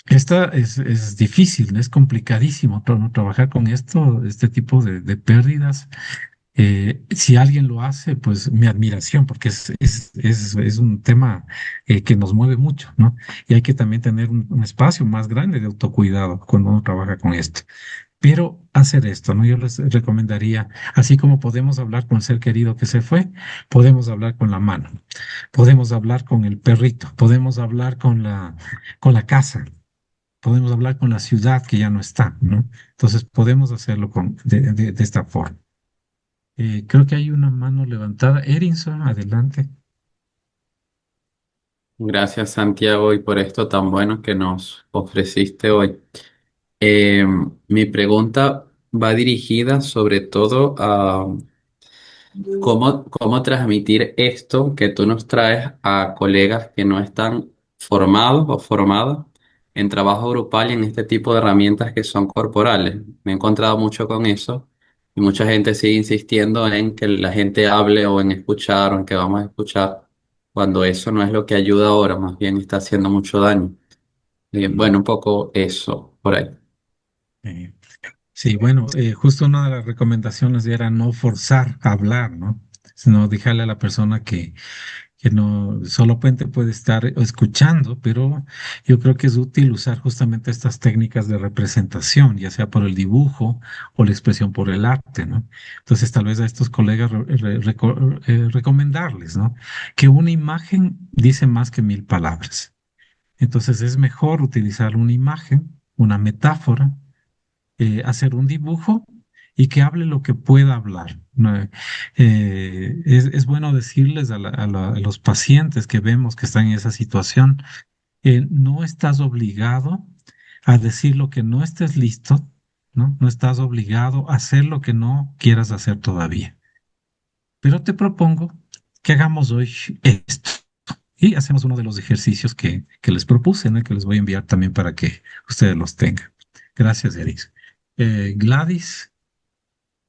Esta es difícil, es complicadísimo ¿no? Trabajar con este tipo de pérdidas. Si alguien lo hace, pues mi admiración, porque es un tema que nos mueve mucho, ¿no? Y hay que también tener un espacio más grande de autocuidado cuando uno trabaja con esto. Pero hacer esto, ¿no? Yo les recomendaría, así como podemos hablar con el ser querido que se fue, podemos hablar con la mano, podemos hablar con el perrito, podemos hablar con la casa, podemos hablar con la ciudad que ya no está, ¿no? Entonces podemos hacerlo de esta forma. Creo que hay una mano levantada. Erinson, adelante. Gracias, Santiago, y por esto tan bueno que nos ofreciste hoy. Eh, Mi pregunta va dirigida sobre todo a cómo transmitir esto que tú nos traes a colegas que no están formados o formadas en trabajo grupal y en este tipo de herramientas que son corporales. Me he encontrado mucho con eso y mucha gente sigue insistiendo en que la gente hable o en escuchar o en que vamos a escuchar, cuando eso no es lo que ayuda ahora, más bien está haciendo mucho daño. Bueno, un poco eso por ahí. Eh, sí, bueno, justo una de las recomendaciones era no forzar a hablar, ¿no? Sino dejarle a la persona que no solamente puede estar escuchando, pero yo creo que es útil usar justamente estas técnicas de representación, ya sea por el dibujo o la expresión por el arte, ¿no? Entonces, tal vez a estos colegas recomendarles, ¿no? Que una imagen dice más que mil palabras. Entonces, es mejor utilizar una imagen, una metáfora, hacer un dibujo y que hable lo que pueda hablar, ¿no? Es bueno decirles a los pacientes que vemos que están en esa situación, no estás obligado a decir lo que no estés listo, ¿no? No estás obligado a hacer lo que no quieras hacer todavía. Pero te propongo que hagamos hoy esto. Y hacemos uno de los ejercicios que les propuse, ¿no? Que les voy a enviar también para que ustedes los tengan. Gracias, Eris. Gladys.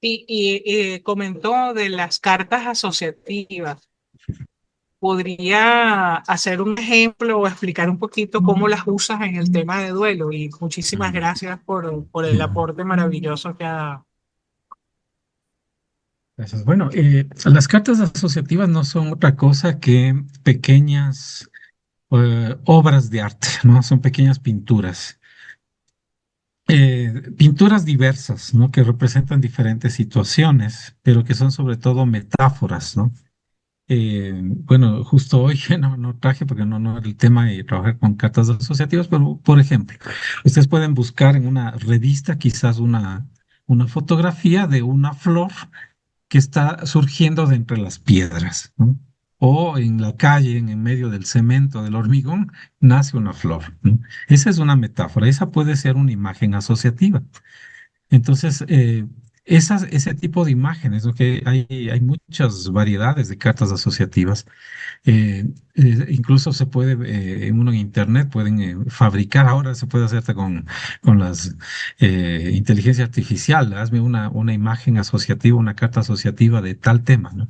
Y comentó de las cartas asociativas. ¿Podría hacer un ejemplo o explicar un poquito cómo las usas en el tema de duelo? Y muchísimas gracias por el aporte maravilloso que ha dado. Gracias. Bueno, las cartas asociativas no son otra cosa que pequeñas obras de arte, ¿no? Son pequeñas pinturas. Pinturas diversas, ¿no? Que representan diferentes situaciones, pero que son sobre todo metáforas, ¿no? Bueno, justo hoy no traje porque no era el tema de trabajar con cartas asociativas, pero por ejemplo, ustedes pueden buscar en una revista quizás una fotografía de una flor que está surgiendo de entre las piedras, ¿no? O en la calle, en medio del cemento, del hormigón, nace una flor, ¿no? Esa es una metáfora, esa puede ser una imagen asociativa. Entonces, ese tipo de imágenes, ¿no? Que hay muchas variedades de cartas asociativas. Incluso se puede, uno en internet pueden fabricar, ahora se puede hacer hasta con las inteligencia artificial. Hazme una imagen asociativa, una carta asociativa de tal tema, ¿no?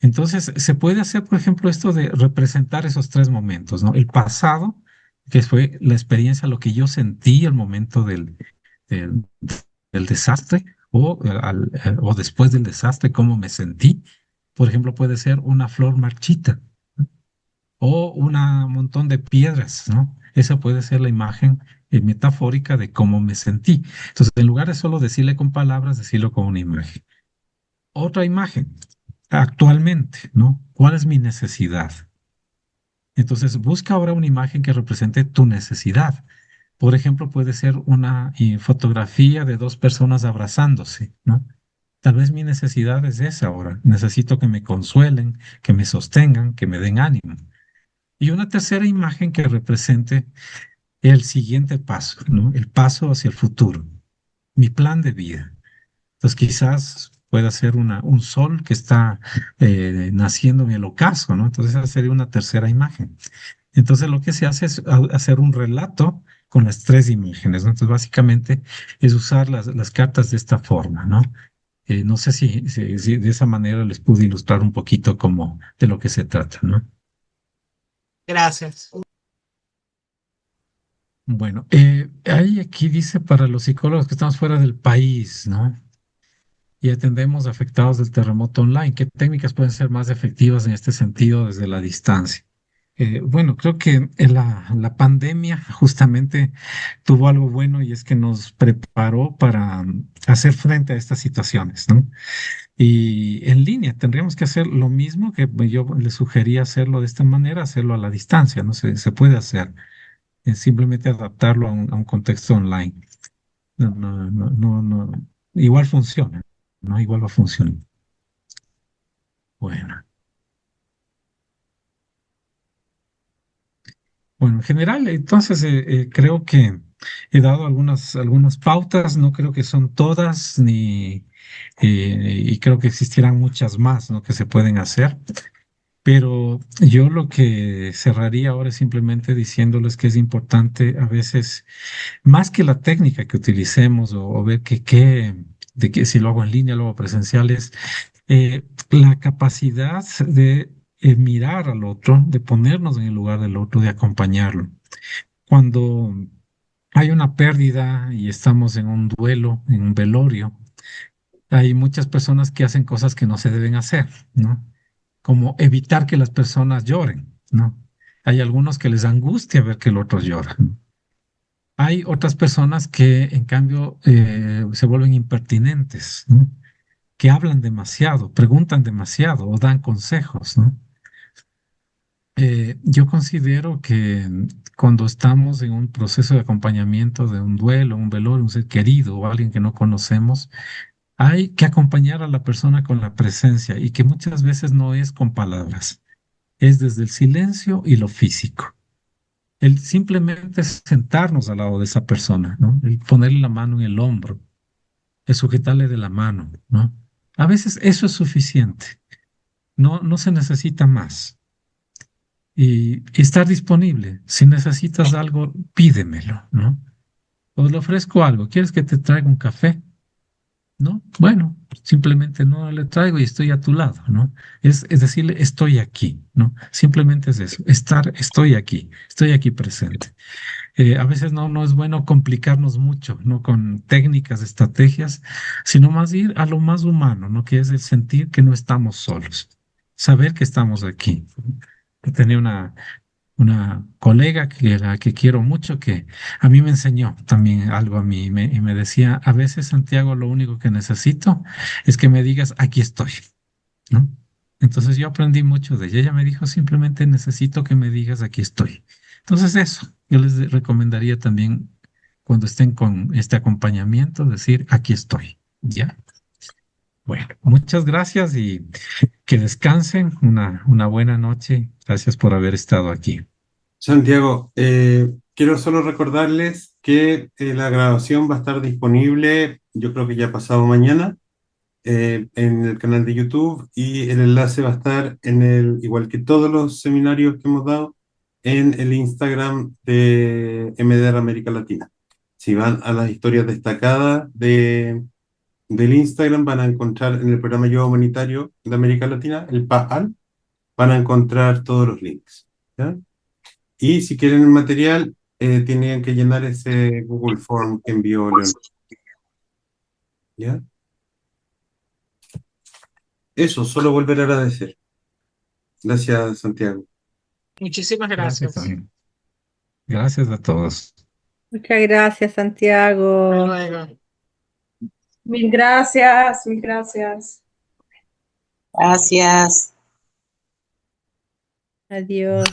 Entonces, se puede hacer, por ejemplo, esto de representar esos tres momentos, ¿no? El pasado, que fue la experiencia, lo que yo sentí al momento del, del desastre, o después del desastre, cómo me sentí. Por ejemplo, puede ser una flor marchita, ¿no? O un montón de piedras, ¿no? Esa puede ser la imagen metafórica de cómo me sentí. Entonces, en lugar de solo decirle con palabras, decirlo con una imagen. Otra imagen, actualmente, ¿no? ¿Cuál es mi necesidad? Entonces, busca ahora una imagen que represente tu necesidad. Por ejemplo, puede ser una fotografía de dos personas abrazándose, ¿no? Tal vez mi necesidad es esa ahora. Necesito que me consuelen, que me sostengan, que me den ánimo. Y una tercera imagen que represente el siguiente paso, ¿no? El paso hacia el futuro, mi plan de vida. Entonces quizás pueda ser un sol que está naciendo en el ocaso, ¿no? Entonces esa sería una tercera imagen. Entonces lo que se hace es hacer un relato con las tres imágenes, ¿no? Entonces básicamente es usar las cartas de esta forma, ¿no? No sé si de esa manera les pude ilustrar un poquito como de lo que se trata, ¿no? Gracias. Bueno, ahí aquí dice para los psicólogos que estamos fuera del país, ¿no? Y atendemos afectados del terremoto online. ¿Qué técnicas pueden ser más efectivas en este sentido desde la distancia? Bueno, creo que la pandemia justamente tuvo algo bueno y es que nos preparó para hacer frente a estas situaciones, ¿no? Y en línea tendríamos que hacer lo mismo que yo le sugería hacerlo de esta manera, hacerlo a la distancia, ¿no? Se puede hacer, es simplemente adaptarlo a un contexto online. No. Igual funciona, ¿no? Igual va a funcionar. Bueno. Bueno, en general, entonces creo que he dado algunas pautas, no creo que son todas, y creo que existirán muchas más, ¿no? Que se pueden hacer, pero yo lo que cerraría ahora es simplemente diciéndoles que es importante a veces, más que la técnica que utilicemos o ver de que si lo hago en línea, lo hago presencial, es la capacidad de mirar al otro, de ponernos en el lugar del otro, de acompañarlo. cuando hay una pérdida y estamos en un duelo, en un velorio, hay muchas personas que hacen cosas que no se deben hacer, ¿no? Como evitar que las personas lloren, ¿no? Hay algunos que les angustia ver que el otro llora. Hay otras personas que, en cambio, se vuelven impertinentes, ¿no? Que hablan demasiado, preguntan demasiado o dan consejos, ¿no? Yo considero que cuando estamos en un proceso de acompañamiento de un duelo, un velorio, un ser querido o alguien que no conocemos, hay que acompañar a la persona con la presencia y que muchas veces no es con palabras, es desde el silencio y lo físico. El simplemente sentarnos al lado de esa persona, ¿no? El ponerle la mano en el hombro, el sujetarle de la mano, ¿no? A veces eso es suficiente, no se necesita más. Y estar disponible. Si necesitas algo, pídemelo, ¿no? O le ofrezco algo. ¿Quieres que te traiga un café? ¿No? Bueno, simplemente no le traigo y estoy a tu lado, ¿no? Es decirle, estoy aquí, ¿no? Simplemente es eso, estoy aquí presente. A veces no es bueno complicarnos mucho, ¿no? Con técnicas, estrategias, sino más ir a lo más humano, ¿no? Que es el sentir que no estamos solos, saber que estamos aquí. Tenía una colega que la que quiero mucho que a mí me enseñó también algo a mí y me decía, a veces Santiago, lo único que necesito es que me digas, aquí estoy, ¿no? Entonces yo aprendí mucho de ella. Ella me dijo, simplemente necesito que me digas, aquí estoy. Entonces eso, yo les recomendaría también cuando estén con este acompañamiento, decir, aquí estoy, ¿ya? Bueno, muchas gracias y que descansen. Una buena noche. Gracias por haber estado aquí. Santiago, quiero solo recordarles que la grabación va a estar disponible, yo creo que ya pasado mañana, en el canal de YouTube y el enlace va a estar igual que todos los seminarios que hemos dado, en el Instagram de MDR América Latina. Si van a las historias destacadas del Instagram, van a encontrar en el programa Yo Humanitario de América Latina, el PAAL, van a encontrar todos los links. ¿Ya? Y si quieren el material, tienen que llenar ese Google Form que envió León. ¿Ya? Eso, solo volver a agradecer. Gracias, Santiago. Muchísimas Gracias gracias. también. Gracias a todos. Muchas gracias, Hasta Santiago. luego. Mil gracias, mil gracias. Gracias. Adiós.